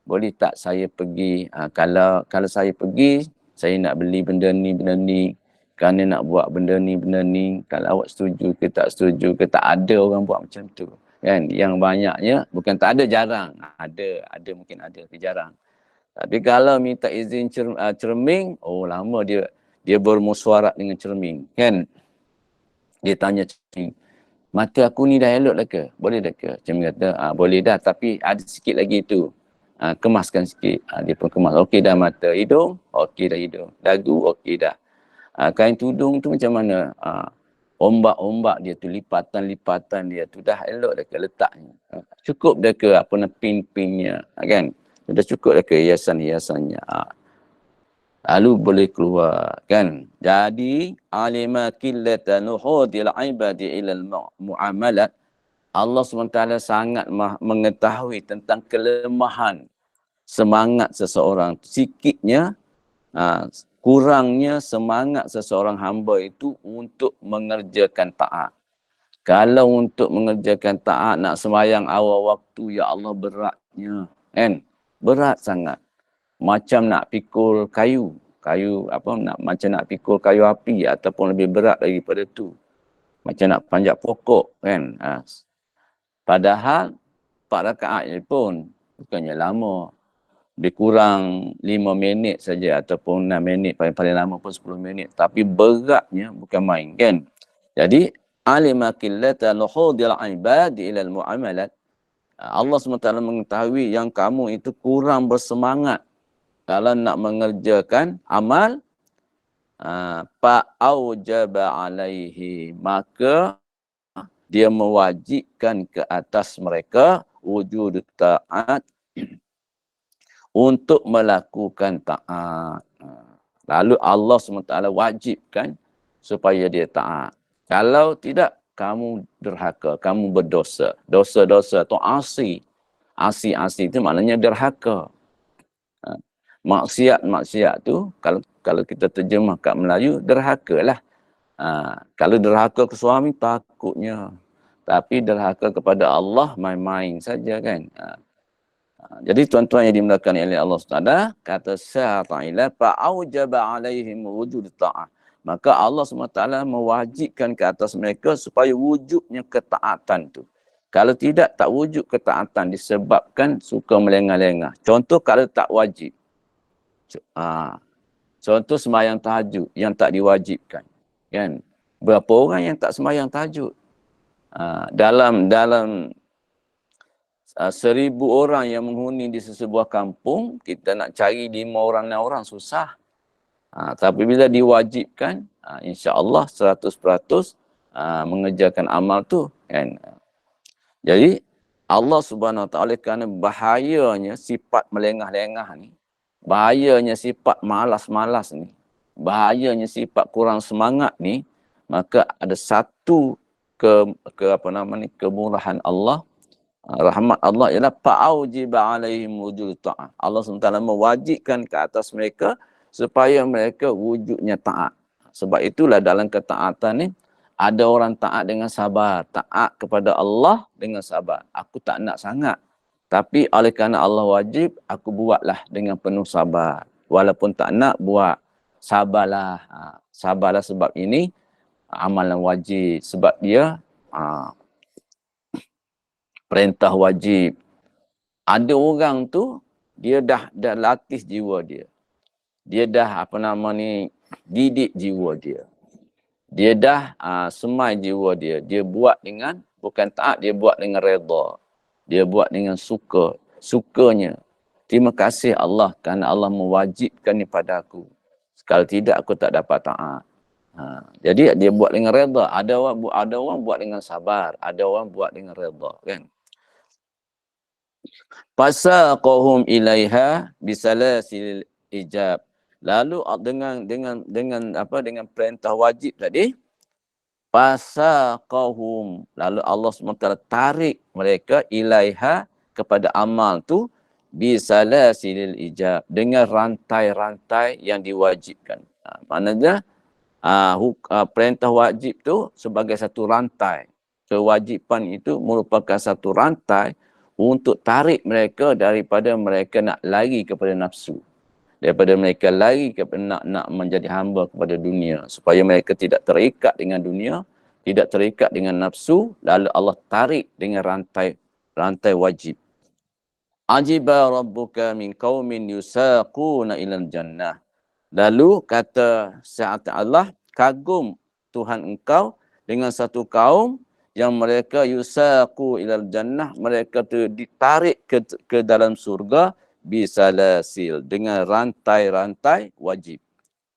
Boleh tak saya pergi? Kalau saya pergi, saya nak beli benda ni. Kerana nak buat benda ni. Kalau awak setuju ke tak setuju ke, tak ada orang buat macam tu. Kan? Yang banyaknya, bukan tak ada, jarang. Ada mungkin ada, tapi jarang. Tapi kalau minta izin cermin, lama dia bermusyawarah dengan cermin. Kan? Dia tanya cermin, mata aku ni dah elok dah ke? Boleh dah ke? Cermin kata, boleh dah, tapi ada sikit lagi tu. Kemaskan sikit. Dia pun kemas. Okey dah mata. Hidung? Okey dah hidung. Dagu? Okey dah. Kain tudung tu macam mana? Ombak-ombak dia tu, lipatan-lipatan dia tu dah elok dah ke letaknya? Cukup dah ke apa nak pin-pinnya? Kan? Dah cukup dah ke hiasan-hiasannya? Lalu boleh keluar, kan? Jadi, alima qillata nuhudil ibadi ilal mu'amalat. Allah SWT sangat mengetahui tentang kelemahan semangat seseorang. Sikitnya, kurangnya semangat seseorang hamba itu untuk mengerjakan taat. Kalau untuk mengerjakan taat, nak sembahyang awal waktu, ya Allah, beratnya. Kan? Berat sangat. Macam nak pikul kayu. Macam nak pikul kayu api ataupun lebih berat daripada tu. Macam nak panjat pokok, kan? Padahal 4 rakaat pun bukannya lama. Lebih kurang 5 minit saja ataupun 6 minit, paling lama pun 10 minit. Tapi beratnya bukan main, kan? Jadi, alima qillata nuhudil ibadi ilal mu'amalat. Allah SWT mengetahui yang kamu itu kurang bersemangat kalau nak mengerjakan amal, fa'aujaba alaihi, maka dia mewajibkan ke atas mereka wujud taat untuk melakukan taat. Lalu Allah SWT wajibkan supaya dia taat. Kalau tidak, kamu derhaka, kamu berdosa. Dosa-dosa atau asi. Asi-asi itu maknanya derhaka. Maksiat-maksiat tu, kalau kita terjemah kat Melayu, derhaka lah. Kalau derhaka ke suami, takutnya. Tapi derhaka kepada Allah, main-main saja kan. Jadi tuan-tuan yang dimuliakan oleh Allah SWT, kata Sa'ata'ila, fa'aujaba alaihim wujud ta'ah. Maka Allah SWT mewajibkan ke atas mereka supaya wujudnya ketaatan tu. Kalau tidak, tak wujud ketaatan disebabkan suka melengah-lengah. Contoh kalau tak wajib. Contoh sembahyang tahajud yang tak diwajibkan. Kan? Berapa orang yang tak sembahyang tahajud? Dalam 1,000 orang yang menghuni di sesebuah kampung, kita nak cari 5 orang 6 orang susah. Tapi bila diwajibkan, insya-Allah 100% mengerjakan amal tu kan. Jadi Allah Subhanahu Wa Taala kerana bahayanya sifat melengah-lengah ni, bahayanya sifat malas-malas ni, bahayanya sifat kurang semangat ni, maka ada satu kemurahan Allah, rahmat Allah ialah fa'aujiba alaihim wujud ta'ah. Allah SWT mewajibkan ke atas mereka supaya mereka wujudnya taat. Sebab itulah dalam ketaatan ni ada orang taat dengan sabar, taat kepada Allah dengan sabar. Aku tak nak sangat, tapi oleh kerana Allah wajib, aku buatlah dengan penuh sabar. Walaupun tak nak buat, sabarlah. Sabarlah sebab ini amalan wajib, sebab dia perintah wajib. Ada orang tu, dia dah latih jiwa dia. Dia dah didik jiwa dia. Dia dah semai jiwa dia. Dia buat dengan, bukan taat, dia buat dengan redha. Dia buat dengan sukanya. Terima kasih Allah kerana Allah mewajibkan ni pada aku. Kalau tidak, aku tak dapat taat. Jadi dia buat dengan redha. Ada orang buat dengan sabar. Ada orang buat dengan redha. Kan? Fasaqahum ilaiha bisalasil ijab. Lalu dengan perintah wajib tadi, fasaqahum, lalu Allah SWT tarik mereka ilaiha, kepada amal tu, bisalasil ijab, dengan rantai-rantai yang diwajibkan. Maknanya perintah wajib tu sebagai satu rantai. Kewajipan itu merupakan satu rantai untuk tarik mereka daripada mereka nak lari kepada nafsu. Daripada mereka lari kepada nak menjadi hamba kepada dunia. Supaya mereka tidak terikat dengan dunia, tidak terikat dengan nafsu, lalu Allah tarik dengan rantai wajib. Ajiba rabbuka min qaumin yusaquna ilal jannah. Lalu kata Sa'at Allah, kagum Tuhan engkau dengan satu kaum yang mereka yusaqu ilal jannah, mereka tu ditarik ke dalam surga bisalasil, dengan rantai-rantai wajib.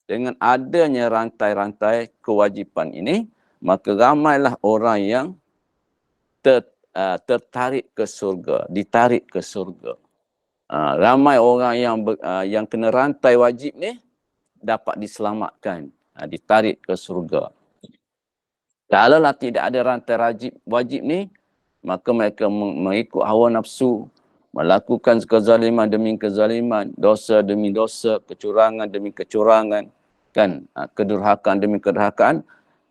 Dengan adanya rantai-rantai kewajipan ini, maka ramailah orang yang tertarik ke surga, ditarik ke surga. Ramai orang yang kena rantai wajib ni dapat diselamatkan, ditarik ke surga. Kalaulah tidak ada rantai wajib ni, maka mereka mengikut hawa nafsu, melakukan kezaliman demi kezaliman, dosa demi dosa, kecurangan demi kecurangan, kan? Kedurhakaan demi kedurhakaan.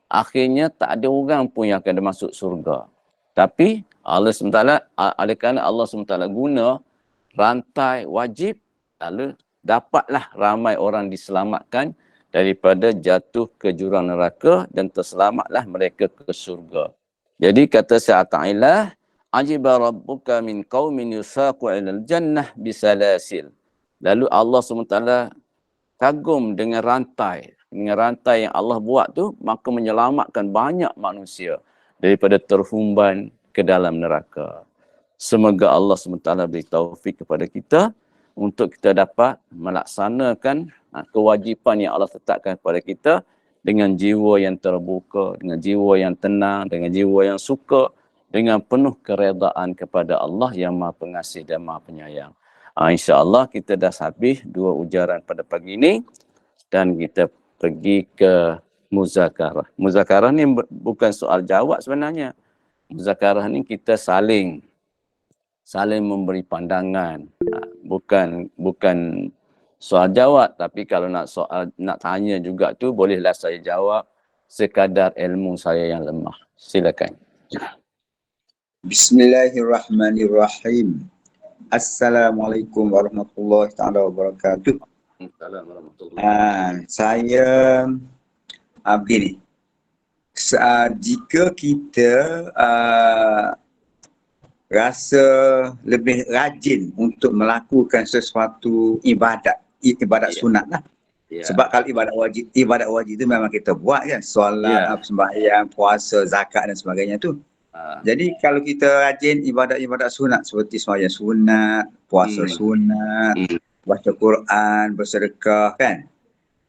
Akhirnya tak ada orang pun yang akan masuk surga. Tapi Allah SWT, oleh kerana Allah SWT guna rantai wajib, lalu dapatlah ramai orang diselamatkan daripada jatuh ke jurang neraka dan terselamatlah mereka ke surga. Jadi kata Sa'ata'illah, ajiba rabbuka min qaumin yusaqu ilal jannah bisalasil. Lalu Allah SWT kagum dengan rantai yang Allah buat tu, maka menyelamatkan banyak manusia daripada terhumban ke dalam neraka. Semoga Allah SWT beri taufik kepada kita untuk kita dapat melaksanakan kewajipan yang Allah tetapkan kepada kita dengan jiwa yang terbuka, dengan jiwa yang tenang, dengan jiwa yang suka, dengan penuh keredaan kepada Allah yang Maha Pengasih dan Maha Penyayang. InsyaAllah kita dah habis 2 ujaran pada pagi ini dan kita pergi ke muzakarah. Muzakarah ni bukan soal jawab sebenarnya. Muzakarah ni kita saling memberi pandangan. Bukan soal jawab, tapi kalau nak tanya juga tu bolehlah saya jawab sekadar ilmu saya yang lemah. Silakan. Bismillahirrahmanirrahim. Assalamualaikum warahmatullahi taala wabarakatuh. Assalamualaikum warahmatullahi Saya begini. Jika kita rasa lebih rajin untuk melakukan sesuatu ibadat sunat lah. Yeah. Sebab kalau ibadat wajib itu memang kita buat kan, solat, sembahyang, puasa, zakat dan sebagainya tu. Jadi kalau kita rajin ibadat sunat seperti sembahyang sunat, puasa sunat, baca Quran, bersedekah kan.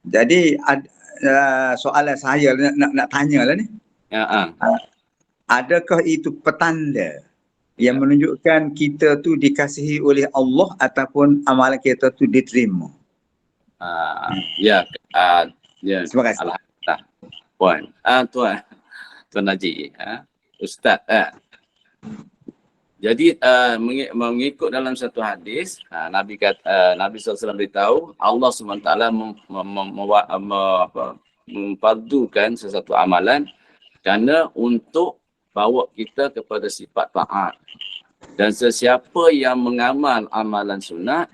Jadi soalan saya nak tanya lah ni. Adakah itu petanda yang menunjukkan kita tu dikasihi oleh Allah ataupun amalan kita tu diterima? Terima kasih. Alhamdulillah. Tuan Haji, Ustaz. Jadi mengikut dalam satu hadis, Nabi SAW beritahu Allah SWT memfardukan sesuatu amalan kerana untuk bawa kita kepada sifat taat. Dan sesiapa yang mengamal amalan sunat,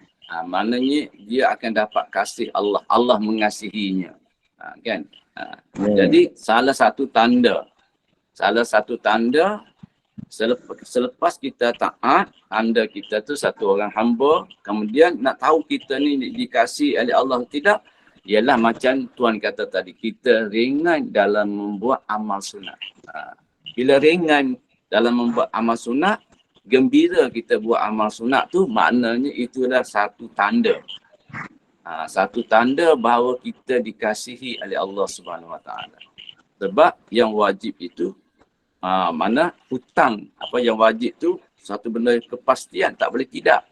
maknanya dia akan dapat kasih Allah. Allah mengasihinya. Kan? Jadi salah satu tanda selepas kita taat, tanda kita tu satu orang hamba, kemudian nak tahu kita ni dikasih oleh Allah tidak, ialah macam Tuan kata tadi, kita ringan dalam membuat amal sunat. Bila ringan dalam membuat amal sunat, gembira kita buat amal sunat tu, maknanya itulah satu tanda. Satu tanda bahawa kita dikasihi oleh Allah Subhanahu Wa Taala. Sebab yang wajib itu, mana hutang, apa yang wajib tu satu benda kepastian, tak boleh tidak.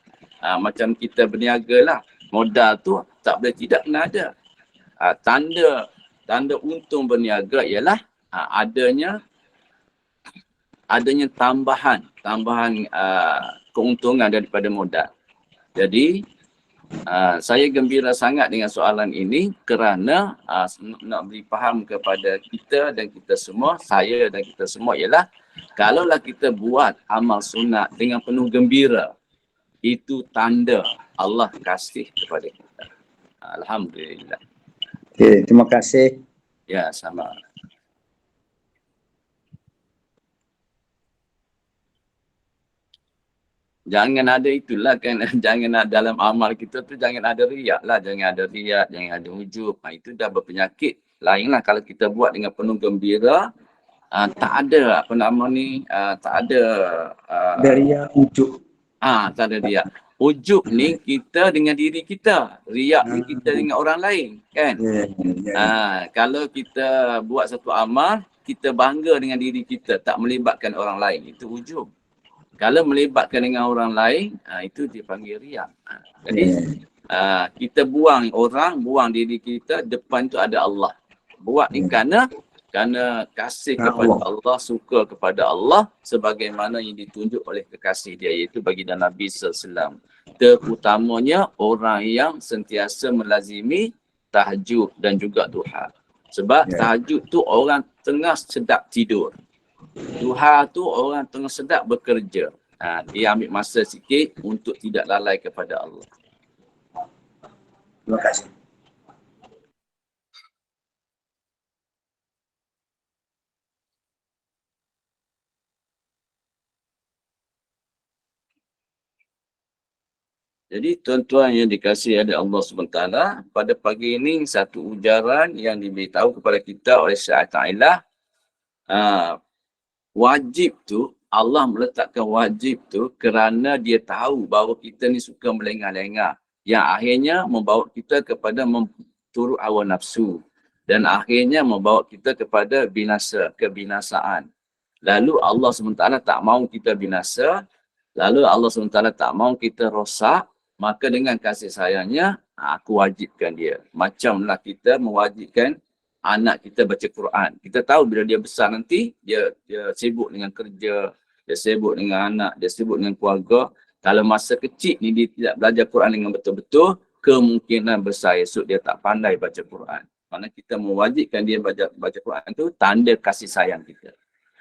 Macam kita berniaga lah, modal tu tak boleh tidak kena ada. Tanda untung berniaga ialah adanya tambahan keuntungan daripada modal. Jadi saya gembira sangat dengan soalan ini kerana nak beri faham kepada kita dan kita semua, saya dan kita semua ialah kalaulah kita buat amal sunat dengan penuh gembira, itu tanda Allah kasih kepada kita. Alhamdulillah. Okay, terima kasih. Ya, sama. Jangan ada itulah kan, jangan ada dalam amal kita tu, jangan ada riak lah, jangan ada riak, jangan ada ujub. Itu dah berpenyakit lain lah. Kalau kita buat dengan penuh gembira, tak ada apa nama ni, tak ada riak, ujub. Tak ada riak. Ujub ni kita dengan diri kita, riak ni kita dengan orang lain kan. Kalau kita buat satu amal, kita bangga dengan diri kita, tak melibatkan orang lain, itu ujub. Kalau melibatkan dengan orang lain, itu dipanggil riak. Jadi kita buang diri kita, depan tu ada Allah. Buat ni kerana kasih kepada Allah, suka kepada Allah sebagaimana yang ditunjuk oleh kekasih dia, iaitu baginda Nabi SAW. Terutamanya orang yang sentiasa melazimi tahajud dan juga duha. Sebab tahajud tu orang tengah sedap tidur. Duha tu orang tengah sedap bekerja. Dia ambil masa sikit untuk tidak lalai kepada Allah. Terima kasih. Jadi tuan-tuan yang dikasihi oleh Allah SWT, pada pagi ini satu ujaran yang diberitahu kepada kita oleh Syekh Ta'ilah, wajib tu, Allah meletakkan wajib tu kerana dia tahu bahawa kita ni suka melengah-lengah. yang akhirnya membawa kita kepada turut hawa nafsu dan akhirnya membawa kita kepada kebinasaan. Lalu Allah SWT tak mahu kita binasa, lalu Allah SWT tak mahu kita rosak, maka dengan kasih sayangnya, aku wajibkan dia. Macamlah kita mewajibkan anak kita baca Quran. Kita tahu bila dia besar nanti, dia sibuk dengan kerja, dia sibuk dengan anak, dia sibuk dengan keluarga. Kalau masa kecil ni dia tidak belajar Quran dengan betul-betul, kemungkinan besar esok dia tak pandai baca Quran. Kerana kita mewajibkan dia baca Quran tu tanda kasih sayang kita.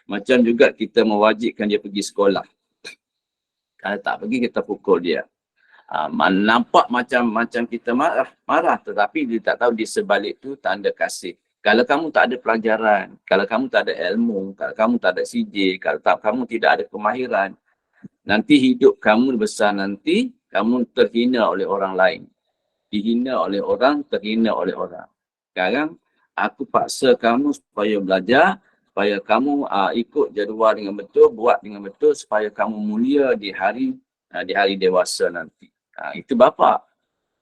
Macam juga kita mewajibkan dia pergi sekolah. Kalau tak pergi, kita pukul dia. Nampak macam kita marah, tetapi dia tak tahu di sebalik tu tanda kasih. Kalau kamu tak ada pelajaran, kalau kamu tak ada ilmu, kalau kamu tak ada CJ, kalau kamu tidak ada kemahiran, nanti hidup kamu besar nanti, kamu terhina oleh orang lain. Dihina oleh orang, terhina oleh orang. Sekarang, aku paksa kamu supaya belajar, supaya kamu ikut jadual dengan betul, buat dengan betul, supaya kamu mulia di hari dewasa nanti. Itu bapa.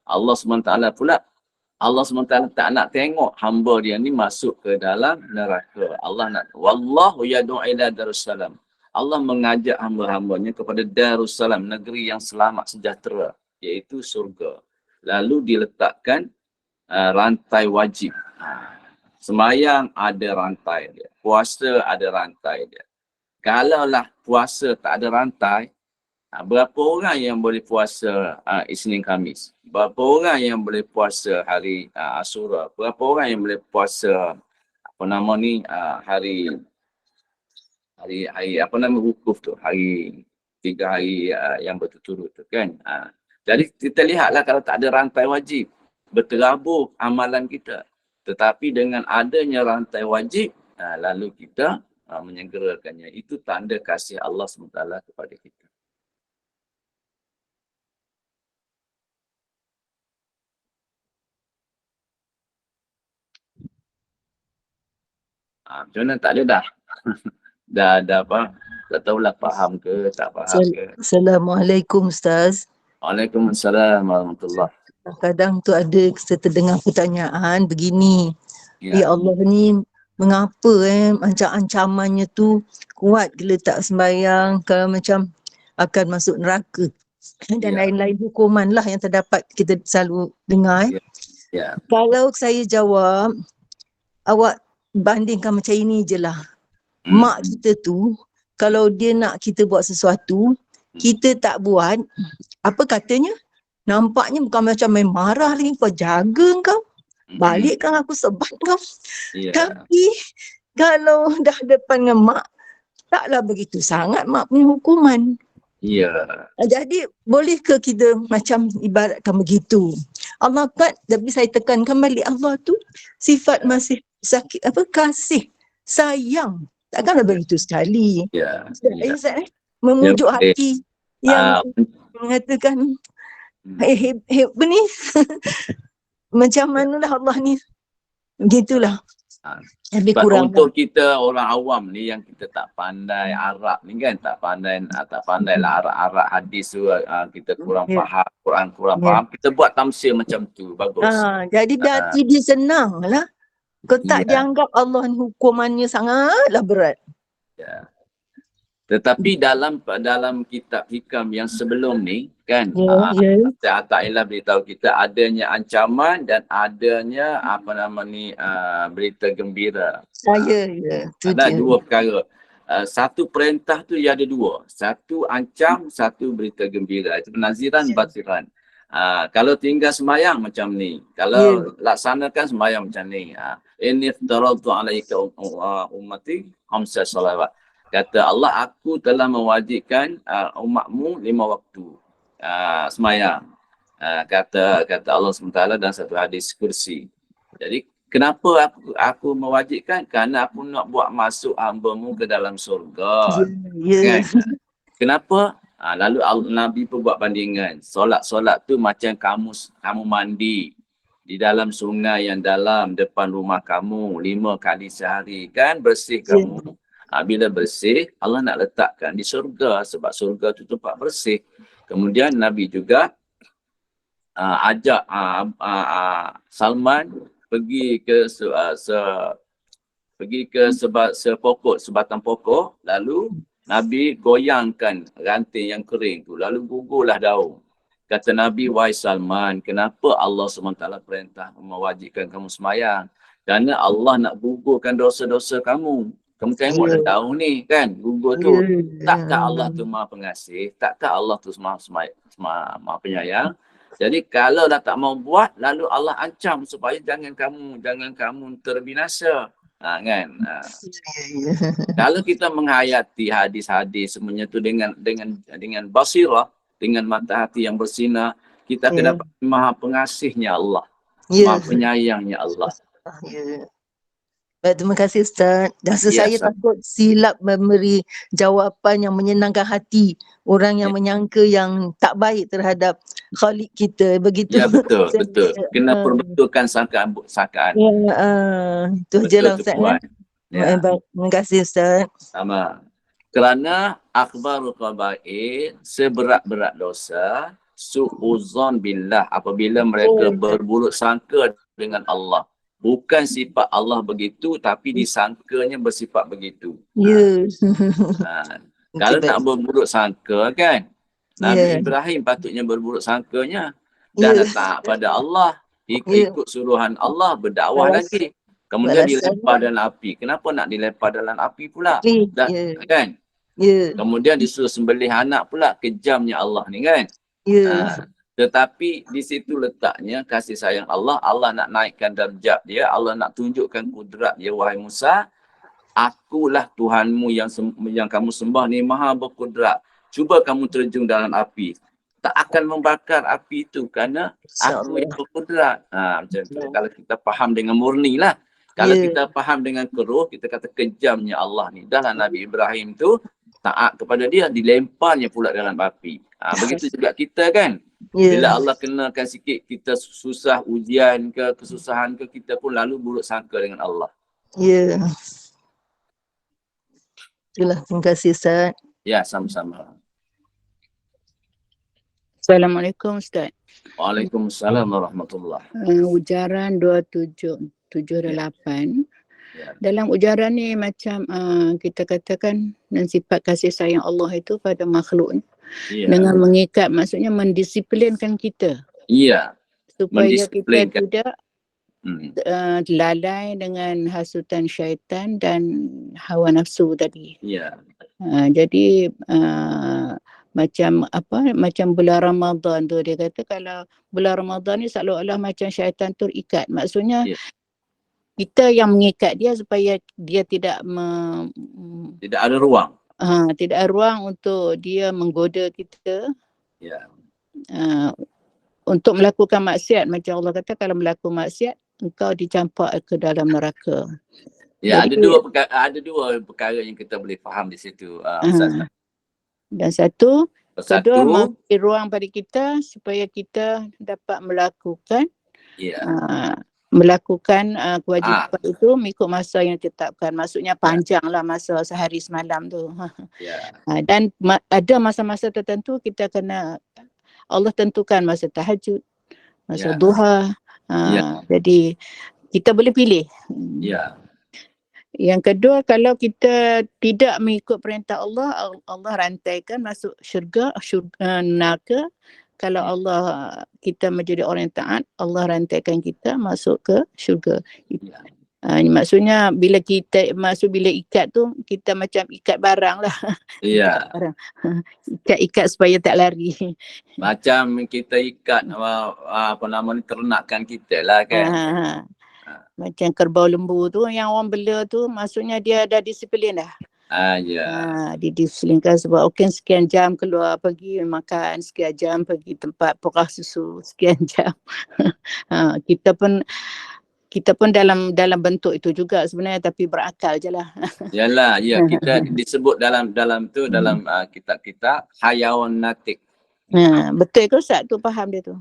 Allah SWT pula. Allah SWT tak nak tengok hamba dia ni masuk ke dalam neraka. Allah nak, wallahu yad'u ila darussalam. Allah mengajak hamba-hambanya kepada Darussalam, negeri yang selamat sejahtera, iaitu surga. Lalu diletakkan rantai wajib. Semayang ada rantai dia. Puasa ada rantai dia. Kalaulah puasa tak ada rantai, berapa orang yang boleh puasa Isnin Khamis? Berapa orang yang boleh puasa hari Ashura? Berapa orang yang boleh puasa hari wukuf tu, hari 3 hari yang berturut-turut tu kan. Jadi kita lihatlah kalau tak ada rantai wajib, berterabur amalan kita. Tetapi dengan adanya rantai wajib, lalu kita menyegerakannya. Itu tanda kasih Allah SWT kepada kita. Macam mana tak ada dah? dah apa? Tak tahulah faham ke, tak faham ke. Assalamualaikum Ustaz. Waalaikumsalam warahmatullahi. Kadang tu ada terdengar pertanyaan begini. Ya Allah ni mengapa macam ancamannya tu kuat gila tak sembahyang, kalau macam akan masuk neraka dan lain-lain hukuman lah yang terdapat kita selalu dengar. Kalau saya jawab, awak bandingkan macam ini je lah. Mak kita tu kalau dia nak kita buat sesuatu, kita tak buat, apa katanya? Nampaknya bukan macam main marah lagi, kau jaga kau. Balikkan aku sebat kau. Tapi kalau dah depan dengan mak, taklah begitu sangat mak punya hukuman. Jadi bolehkah kita macam ibaratkan begitu? Allah kan, tapi saya tekankan balik, Allah tu sifat masih sakit, kasih, sayang. Takkanlah begitu sekali. Memujuk hati yang mengatakan ni macam manalah Allah ni, begitulah. Lebih kurang untuk kita orang awam ni yang kita tak pandai Arab ni kan, tak pandai lah Arab hadis tu, kita kurang faham Quran, kurang faham, kita buat tamsil macam tu, bagus. Jadi hati dia senang lah. Kau tak dianggap Allah ni hukumannya sangatlah berat. Tetapi dalam kitab hikam yang sebelum ni kan, Ta'ala beritahu kita adanya ancaman dan adanya berita gembira. Ada dua perkara. Satu perintah tu ada dua. Satu ancam, satu berita gembira. Itu naziran basiran. Kalau tinggal semayang macam ni, kalau laksanakan semayang macam ni, inni ftaraltu alaika ummati khamsa salawat. Kata Allah, aku telah mewajibkan umatmu 5 waktu semayang. Kata Allah SWT dalam satu hadis kursi. Jadi kenapa aku mewajibkan? Kerana aku nak buat masuk hamba-Mu ke dalam surga. Kan? Kenapa? Lalu Nabi pun buat bandingan. Solat tu macam kamu mandi di dalam sungai yang dalam depan rumah kamu 5 kali sehari. Kan bersih kamu. Bila bersih, Allah nak letakkan di surga sebab surga tu tempat bersih. Kemudian Nabi juga ajak Salman pergi ke sebatang pokok, lalu Nabi goyangkan ranting yang kering tu, lalu gugurlah daun. Kata Nabi, wahai Salman, kenapa Allah SWT perintah mewajibkan kamu semayang? Kerana Allah nak gugurkan dosa-dosa kamu. Kamu tengoklah daun ni kan, gugur tu. Takkah Allah tu Maha Pengasih? Takkah Allah tu Maha Penyayang? Jadi kalau dah tak mau buat, lalu Allah ancam supaya jangan kamu terbinasa. Kan? Kalau kita menghayati hadis-hadis semuanya tu dengan basirah, dengan mata hati yang bersinar, kita akan dapat Maha Pengasihnya Allah, Maha Penyayangnya Allah. Baik, terima kasih Ustaz. Rasa saya takut silap memberi jawapan yang menyenangkan hati orang yang menyangka yang tak baik terhadap Khalik kita. Begitu. Ya, betul. Kena perbetulkan sangkaan. Itu je lah Ustaz. Baik, terima kasih Ustaz. Sama. Kerana akhbarul qabail, seberat-berat dosa, su'uzon billah, apabila mereka berburuk sangka dengan Allah. Bukan sifat Allah begitu, tapi disangkanya bersifat begitu. Kalau nak berburuk sangka kan, Nabi Ibrahim patutnya berburuk sangkanya. Dah tak pada Allah, ikut suruhan Allah, berdakwah lagi. Kemudian dilempar dalam api. Kenapa nak dilempar dalam api pula? Kan? Kemudian disuruh sembelih anak pula, kejamnya Allah ni kan? Tetapi di situ letaknya kasih sayang Allah. Allah nak naikkan darjat dia. Allah nak tunjukkan kudrat dia. Wahai Musa, akulah Tuhanmu yang kamu sembah ni maha berkudrat. Cuba kamu terjun dalam api. Tak akan membakar api itu kerana aku yang berkudrat. Macam tu. Kalau kita faham dengan murni lah. Kalau kita faham dengan keruh, kita kata kejamnya Allah ni. Dah lah Nabi Ibrahim tu taat kepada dia, dilemparnya pula dalam api. Begitu juga kita kan. Bila Allah kenakan sikit kita susah ujian ke, kesusahan ke, kita pun lalu buruk sangka dengan Allah. Itulah, terima kasih Ustaz. Ya, sama-sama. Assalamualaikum Ustaz. Waalaikumsalam warahmatullahi. Ujaran 2778. Dalam ujaran ni macam kita katakan dan sifat kasih sayang Allah itu pada makhluk dengan mengikat, maksudnya mendisiplinkan kita. Supaya kita tidak lalai dengan hasutan syaitan dan hawa nafsu tadi. Jadi macam bulan Ramadan tu dia kata kalau bulan Ramadan ni seolah-olah macam syaitan tu ikat. Maksudnya kita yang mengikat dia supaya dia tidak ada ruang. Tidak ada ruang untuk dia menggoda kita. Untuk melakukan maksiat, macam Allah kata kalau melakukan maksiat engkau dicampak ke dalam neraka. Jadi, ada dua perkara yang kita boleh faham di situ. Dan kedua memberi ruang pada kita supaya kita dapat melakukan kewajipan itu mengikut masa yang ditetapkan. Maksudnya panjanglah masa sehari semalam tu. Dan ada masa-masa tertentu kita kena Allah tentukan masa tahajud, masa duha. Jadi kita boleh pilih. Yang kedua, kalau kita tidak mengikut perintah Allah, Allah rantaikan masuk syurga, neraka. Kalau Allah kita menjadi orang yang taat, Allah rantaikan kita masuk ke syurga. Maksudnya bila ikat tu kita macam ikat barang lah. Ikat supaya tak lari. Macam kita ikat ternakan kita lah kan. Macam kerbau lembu tu yang orang bela tu, maksudnya dia dah disiplin dah. Didisiplinkan sebab sekian jam keluar pergi makan, sekian jam pergi tempat perah susu, sekian jam. Kita pun dalam bentuk itu juga sebenarnya, tapi berakal je lah. Kita disebut dalam kitab hayawan natik. Betul ke Ustaz tu, faham dia tu?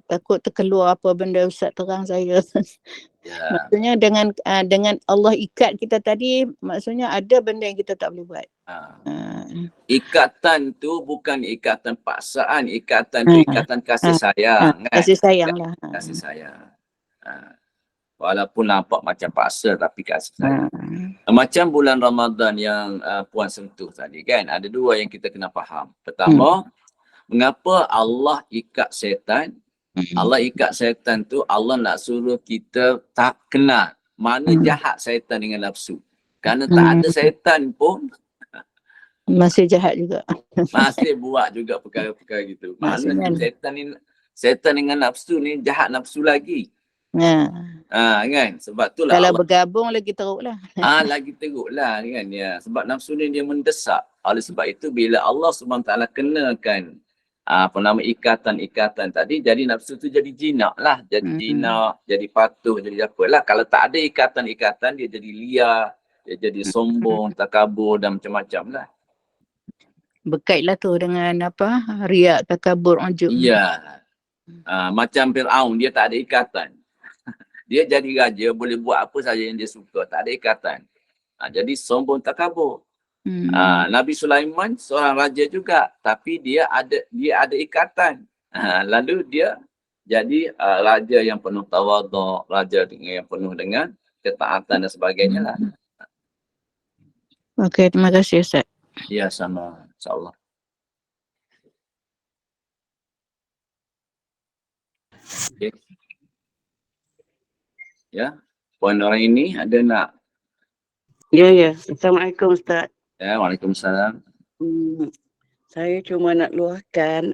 takut terkeluar apa benda Ustaz terang saya. Ya. Maksudnya dengan Allah ikat kita tadi, maksudnya ada benda yang kita tak boleh buat. Ikatan tu bukan ikatan paksaan, ikatan tu ikatan kasih sayang kan. Kasih sayang lah. Kasih sayang. Walaupun nampak macam paksa tapi kasih sayang. Macam bulan Ramadan yang Puan sentuh tadi kan, ada dua yang kita kena faham. Pertama, mengapa Allah ikat syaitan? Allah ikat syaitan tu, Allah nak suruh kita tak kenal mana jahat syaitan dengan nafsu. Kerana tak ada syaitan pun masih jahat juga. masih buat juga perkara-perkara gitu. Maknanya syaitan dengan nafsu ni jahat nafsu lagi. Kan? Sebab tu lah kalau Allah, bergabung lagi teruk lah. lagi teruk lah kan. Ya. Sebab nafsu ni dia mendesak. Oleh sebab itu bila Allah SWT kenakan ikatan-ikatan tadi, jadi nafsu tu jadi jinak lah. Jadi jinak, jadi patuh, jadi apalah. Kalau tak ada ikatan-ikatan, dia jadi liar, dia jadi sombong, takabur dan macam-macam lah. Berkaitlah tu dengan riak, takabur, ujub. Ya. Macam Fir'aun, dia tak ada ikatan. Dia jadi raja, boleh buat apa saja yang dia suka, tak ada ikatan. Jadi sombong, takabur. Nabi Sulaiman seorang raja juga, tapi dia ada ikatan. Lalu dia jadi raja yang penuh tawaduk, raja yang penuh dengan ketaatan dan sebagainya lah. Okey, terima kasih Ustaz. Ya, sama, insyaAllah. Okay. Ya, Puan orang ini ada nak? Ya. Assalamualaikum Ustaz. Ya, Waalaikumsalam. Saya cuma nak luahkan,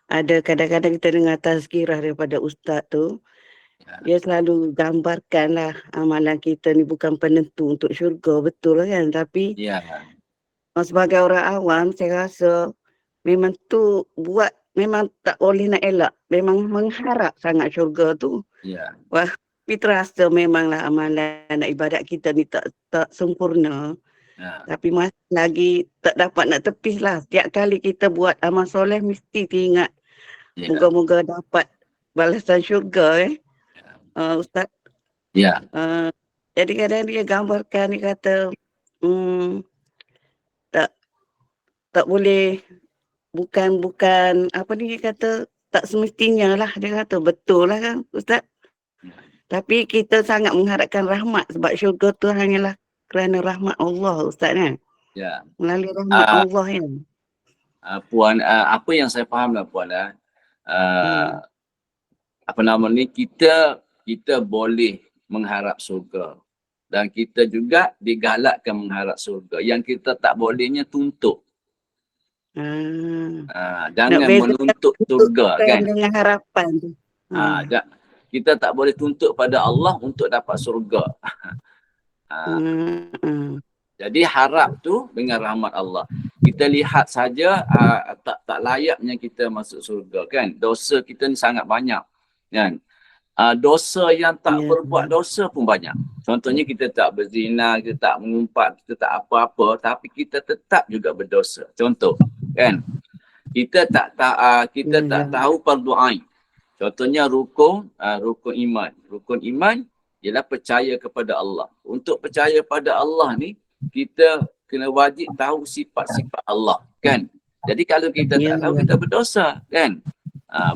ada kadang-kadang kita dengar tazkirah daripada Ustaz tu, dia selalu gambarkanlah amalan kita ni bukan penentu untuk syurga, betul kan? Tapi sebagai orang awam, saya rasa memang tu buat, memang tak boleh nak elak. Memang mengharap sangat syurga tu. Wah, tapi terasa memanglah amalan ibadat kita ni tak sempurna. Tapi masih lagi tak dapat nak tepis lah. Setiap kali kita buat amal soleh mesti diingat. Moga-moga dapat balasan syurga Ustaz. Jadi kadang dia gambarkan, dia kata tak boleh, bukan apa ni, dia kata tak semestinya lah, dia kata betul lah kan Ustaz. Tapi kita sangat mengharapkan rahmat sebab syurga tu hanyalah kerana rahmat Allah Ustaz kan. Melalui rahmat Allah kan. Puan, apa yang saya faham lah Puan kita boleh mengharap surga dan kita juga digalakkan mengharap surga. Yang kita tak bolehnya tuntut. Jangan menuntut surga kan. Dengan harapan tu. Kita tak boleh tuntut pada Allah untuk dapat surga. Jadi harap tu dengan rahmat Allah. Kita lihat saja tak layaknya kita masuk surga kan. Dosa kita ni sangat banyak kan. Dosa yang tak berbuat dosa pun banyak. Contohnya kita tak berzina, kita tak mengumpat, kita tak apa-apa tapi kita tetap juga berdosa. Contoh kan. Kita tak tahu fardu ain. Contohnya rukun iman. Rukun iman ialah percaya kepada Allah. Untuk percaya pada Allah ni, kita kena wajib tahu sifat-sifat Allah kan. Jadi kalau kita tak tahu, kita berdosa kan.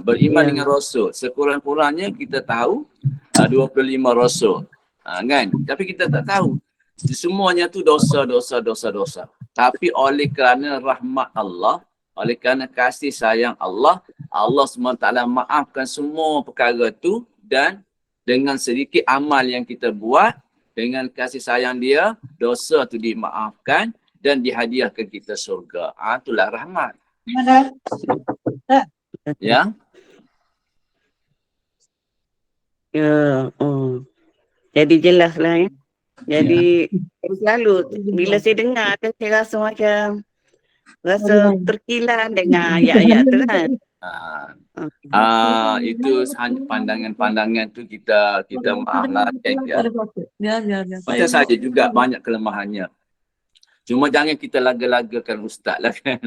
Beriman dengan Rasul. Sekurang-kurangnya kita tahu 25 Rasul kan. Tapi kita tak tahu. Semuanya tu dosa. Tapi oleh kerana rahmat Allah, oleh kerana kasih sayang Allah, Allah SWT maafkan semua perkara tu dan dengan sedikit amal yang kita buat, dengan kasih sayang dia, dosa tu dimaafkan dan dihadiahkan kita surga. Itulah rahmat. Ya? Jadi jelas lah ya. Jadi selalu bila saya dengar, saya rasa macam terkilan dengan ayat-ayat tu kan. Itu pandangan-pandangan tu kita maaflah. Kita saja juga banyak kelemahannya. Cuma jangan kita laga-lagakan ustaz lah kan.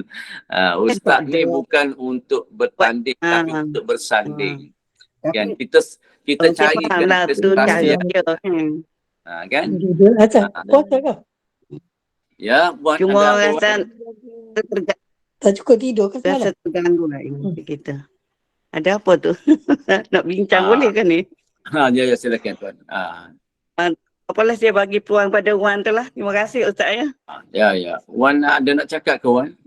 Ustaz ni bukan untuk bertanding tapi untuk bersanding. Kan kita Saya carikan faham lah tu cara kesaksian. dia. Kan? Azan, puasa ke? Ya, buat Cuma ada rasa Tak cukup tidur ke semalam? rasa terganggu lah emosi kita. Ada apa tu? Nak bincang Ah. boleh kan ni? ya silakan tuan. Apalah saya bagi peluang pada Wan tu lah. Terima kasih Ustaz ya. Ya. Wan ada nak cakap ke Wan?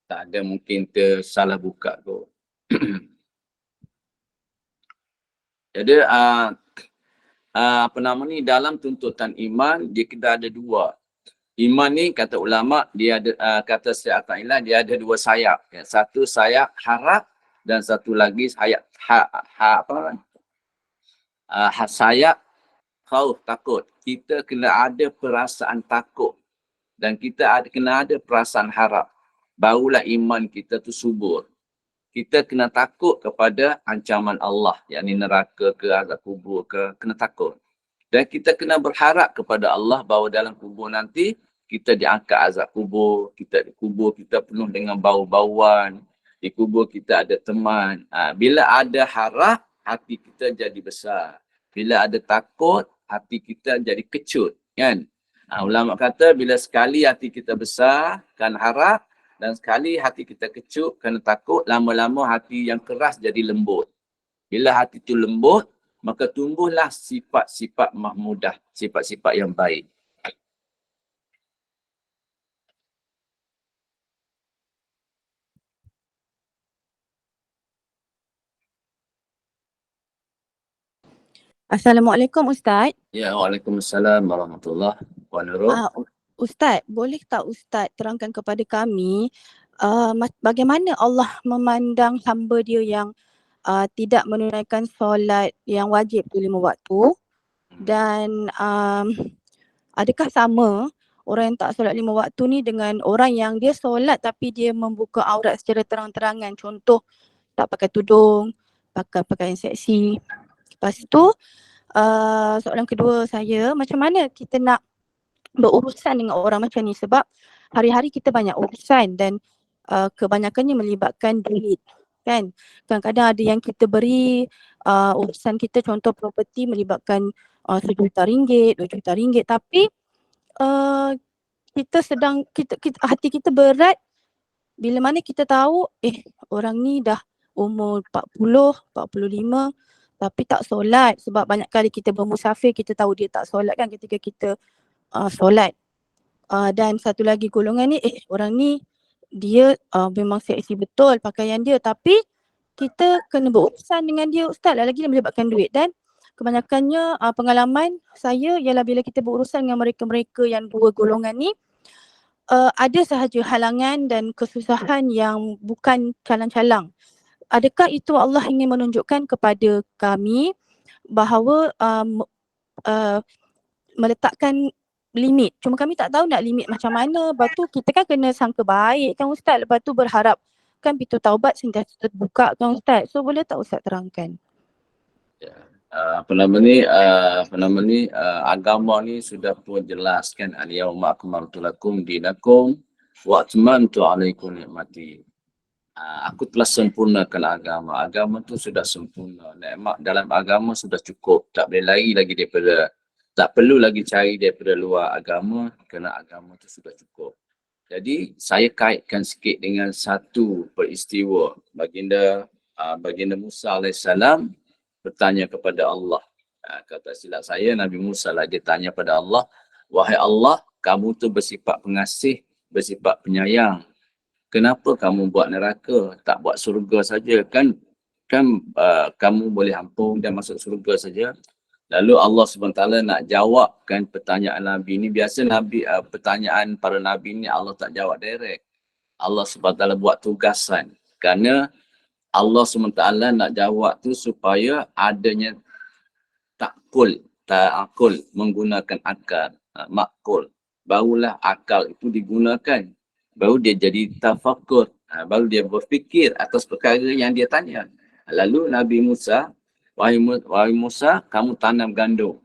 Tak ada, mungkin tersalah buka tu. Jadi apa nama ni, dalam tuntutan iman dia kita ada dua. Iman ni kata ulama dia ada kata Syekh Athaillah dia ada dua sayap. Ya. Satu sayap harap dan satu lagi sayap sayap khauf, takut. Kita kena ada perasaan takut dan kita kena ada perasaan harap. Barulah iman kita tu subur. Kita kena takut kepada ancaman Allah, yakni neraka ke, azab kubur ke, kena takut. Dan kita kena berharap kepada Allah bahawa dalam kubur nanti kita diangkat azab kubur, di kubur kita penuh dengan bau-bauan, di kubur kita ada teman. Bila ada harap, hati kita jadi besar. Bila ada takut, hati kita jadi kecut, kan? Ulama kata bila sekali hati kita besar kan harap, dan sekali hati kita kecut kerana takut, lama-lama hati yang keras jadi lembut. Bila hati itu lembut, maka tumbuhlah sifat-sifat mahmudah, sifat-sifat yang baik. Assalamualaikum Ustaz. Ya, Waalaikumsalam warahmatullahi wabarakatuh. Ustaz, boleh tak Ustaz terangkan kepada kami bagaimana Allah memandang hamba dia yang tidak menunaikan solat yang wajib tu 5 waktu, dan adakah sama orang yang tak solat 5 waktu ni dengan orang yang dia solat tapi dia membuka aurat secara terang-terangan, contoh tak pakai tudung, pakai pakaian seksi. Lepas tu soalan kedua saya, macam mana kita nak berurusan dengan orang macam ni, sebab hari-hari kita banyak urusan dan kebanyakannya melibatkan duit, kan. Kadang-kadang ada yang kita beri urusan kita, contoh properti melibatkan RM1 juta, RM2 juta, tapi kita hati kita berat bila mana kita tahu orang ni dah umur 40, 45 tapi tak solat. Sebab banyak kali kita bermusafir, kita tahu dia tak solat kan ketika kita solat. Dan satu lagi golongan ni, orang ni dia memang seksi betul pakaian dia, tapi kita kena berurusan dengan dia Ustaz, lagi dia melibatkan duit. Dan kebanyakannya pengalaman saya ialah bila kita berurusan dengan mereka-mereka yang dua golongan ni, ada sahaja halangan dan kesusahan yang bukan calang-calang. Adakah itu Allah ingin menunjukkan kepada kami bahawa meletakkan limit. Cuma kami tak tahu nak limit macam mana. Lepas tu kita kan kena sangka baik kan Ustaz. Lepas tu berharap kan pintu taubat sentiasa terbuka kan Ustaz. So boleh tak Ustaz terangkan? Agama ni sudah pun jelas kan, al-yauma akmaltu lakum dinakum wa atmamtu alaikum ni'mati. Aku telah sempurnakan agama. Agama tu sudah sempurna. Nikmat dalam agama sudah cukup. Tak boleh lari lagi daripada, tak perlu lagi cari daripada luar agama, kerana agama tu sudah cukup. Jadi saya kaitkan sikit dengan satu peristiwa. Baginda Musa AS bertanya kepada Allah. Kata silap saya, Nabi Musa lah, dia tanya pada Allah, wahai Allah, kamu tu bersifat pengasih, bersifat penyayang. Kenapa kamu buat neraka, tak buat surga saja? Kan kamu boleh ampun dan masuk surga saja. Lalu Allah SWT nak jawabkan pertanyaan Nabi ni. Biasa pertanyaan para Nabi ni Allah tak jawab direct. Allah SWT buat tugasan. Kerana Allah SWT nak jawab tu supaya adanya ta'akul, menggunakan akal, makul. Barulah akal itu digunakan. Baru dia jadi tafakur. Baru dia berfikir atas perkara yang dia tanya. Lalu Nabi Musa wahai Musa, kamu tanam gandum.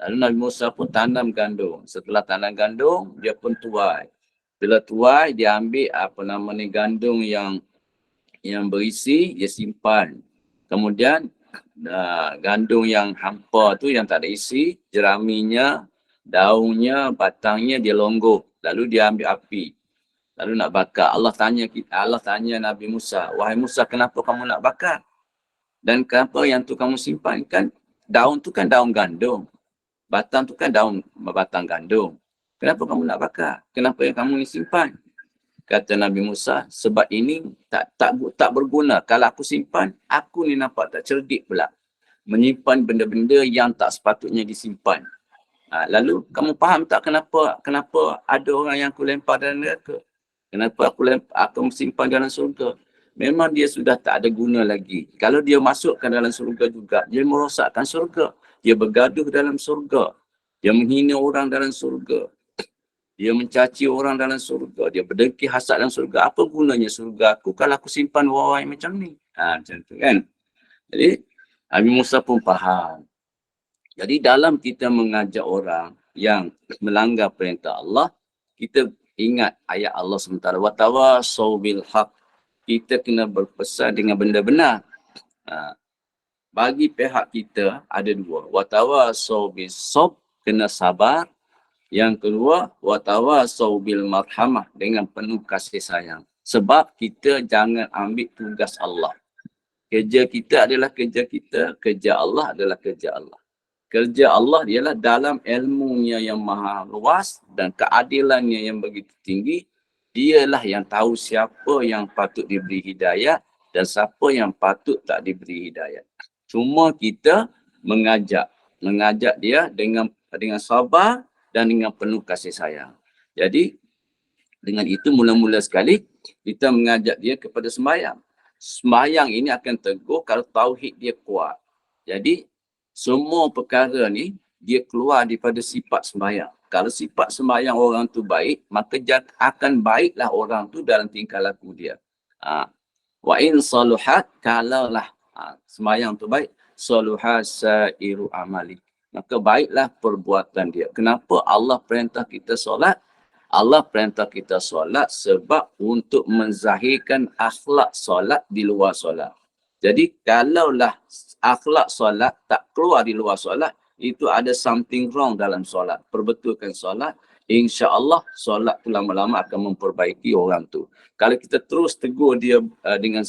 Lalu Nabi Musa pun tanam gandum. Setelah tanam gandum, dia pun tuai. Bila tuai, dia ambil gandum yang berisi, dia simpan. Kemudian gandum yang hampa tu yang tak ada isi, jeraminya, daunnya, batangnya dia longgok. Lalu dia ambil api. Lalu nak bakar. Allah tanya Nabi Musa, wahai Musa, kenapa kamu nak bakar? Dan kenapa yang tu kamu simpan? Kan daun tu kan daun gandum. Batang tu kan batang gandum. Kenapa kamu nak bakar? Kenapa yang kamu ni simpan? Kata Nabi Musa, sebab ini tak berguna. Kalau aku simpan, aku ni nampak tak cerdik pula. Menyimpan benda-benda yang tak sepatutnya disimpan. Lalu kamu faham tak kenapa ada orang yang aku lempar dalam neraka? Kenapa aku simpan dalam surga? Memang dia sudah tak ada guna lagi. Kalau dia masukkan dalam surga juga, dia merosakkan surga. Dia bergaduh dalam surga. Dia menghina orang dalam surga. Dia mencaci orang dalam surga. Dia berdengki hasad dalam surga. Apa gunanya surga aku kalau aku simpan orang yang macam ni? Macam tu kan. Jadi Nabi Musa pun faham. Jadi dalam kita mengajak orang yang melanggar perintah Allah, kita ingat ayat Allah sementara. Watawasau bil haq. Kita kena berpesan dengan benda benar. Bagi pihak kita ada dua. Watawasau bis sob, kena sabar. Yang kedua, watawasau bil marhamah, dengan penuh kasih sayang. Sebab kita jangan ambil tugas Allah. Kerja kita adalah kerja kita, kerja Allah adalah kerja Allah. Kerja Allah ialah dalam ilmunya yang maha luas dan keadilannya yang begitu tinggi. Dialah yang tahu siapa yang patut diberi hidayah dan siapa yang patut tak diberi hidayah. Cuma kita mengajak dia dengan sabar dan dengan penuh kasih sayang. Jadi dengan itu mula-mula sekali kita mengajak dia kepada sembahyang. Sembahyang ini akan teguh kalau tauhid dia kuat. Jadi semua perkara ni dia keluar daripada sifat sembahyang. Kalau sifat sembahyang orang tu baik, maka akan baiklah orang tu dalam tingkah laku dia. Wa in saluhat, kalaulah sembahyang tu baik, saluha sairu amali, maka baiklah perbuatan dia. Kenapa Allah perintah kita solat? Allah perintah kita solat sebab untuk menzahirkan akhlak solat di luar solat. Jadi kalaulah akhlak solat tak keluar di luar solat, itu ada something wrong dalam solat. Perbetulkan solat, insya-Allah solat tu lama-lama akan memperbaiki orang tu. Kalau kita terus tegur dia dengan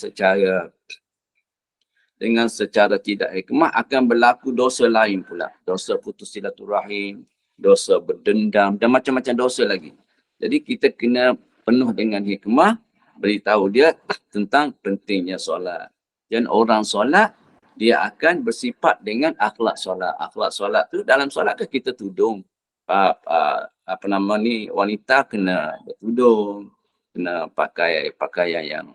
secara tidak hikmah, akan berlaku dosa lain pula. Dosa putus silaturahim, dosa berdendam dan macam-macam dosa lagi. Jadi kita kena penuh dengan hikmah, beritahu dia tentang pentingnya solat. Dan orang solat, dia akan bersifat dengan akhlak solat. Akhlak solat tu dalam solat kan kita tudung. Wanita kena bertudung, kena pakai pakaian yang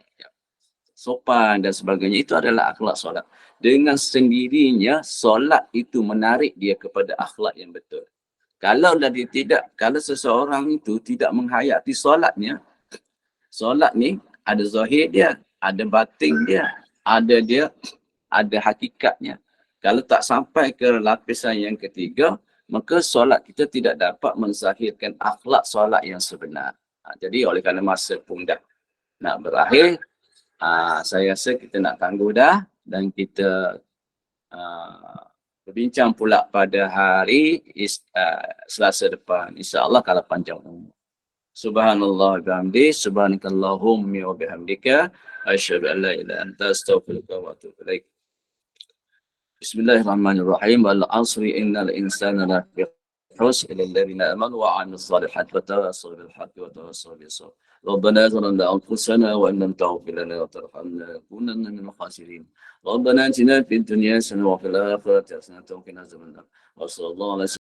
sopan dan sebagainya. Itu adalah akhlak solat. Dengan sendirinya, solat itu menarik dia kepada akhlak yang betul. Kalau seseorang itu tidak menghayati solatnya, solat ni ada zahir dia, ada batin dia, ada hakikatnya. Kalau tak sampai ke lapisan yang ketiga, maka solat kita tidak dapat menzahirkan akhlak solat yang sebenar. Jadi oleh kerana masa pun dah nak berakhir, saya rasa kita nak tangguh dah dan kita berbincang pula pada hari Selasa depan. InsyaAllah kalau panjang umur. Subhanallah bihamdi, subhanakallahumma wa bihamdika, asyhadu an la ilaha illa anta, astaghfiruka wa atubu ilaik. Bismillahirrahmanirrahim. Wal 'asri innal insana lafi khusr illa alladziina aamanu wa 'amilus shalihaati wa tawassaw bil haqqi wa tawassaw bis sabr. ربنا ظلمنا أنفسنا وإن لم تغفر لنا وترحمنا لنكونن من الخاسرين. ربنا آتنا في الدنيا حسنة وفي الآخرة حسنة وقنا عذاب النار. وصلى الله على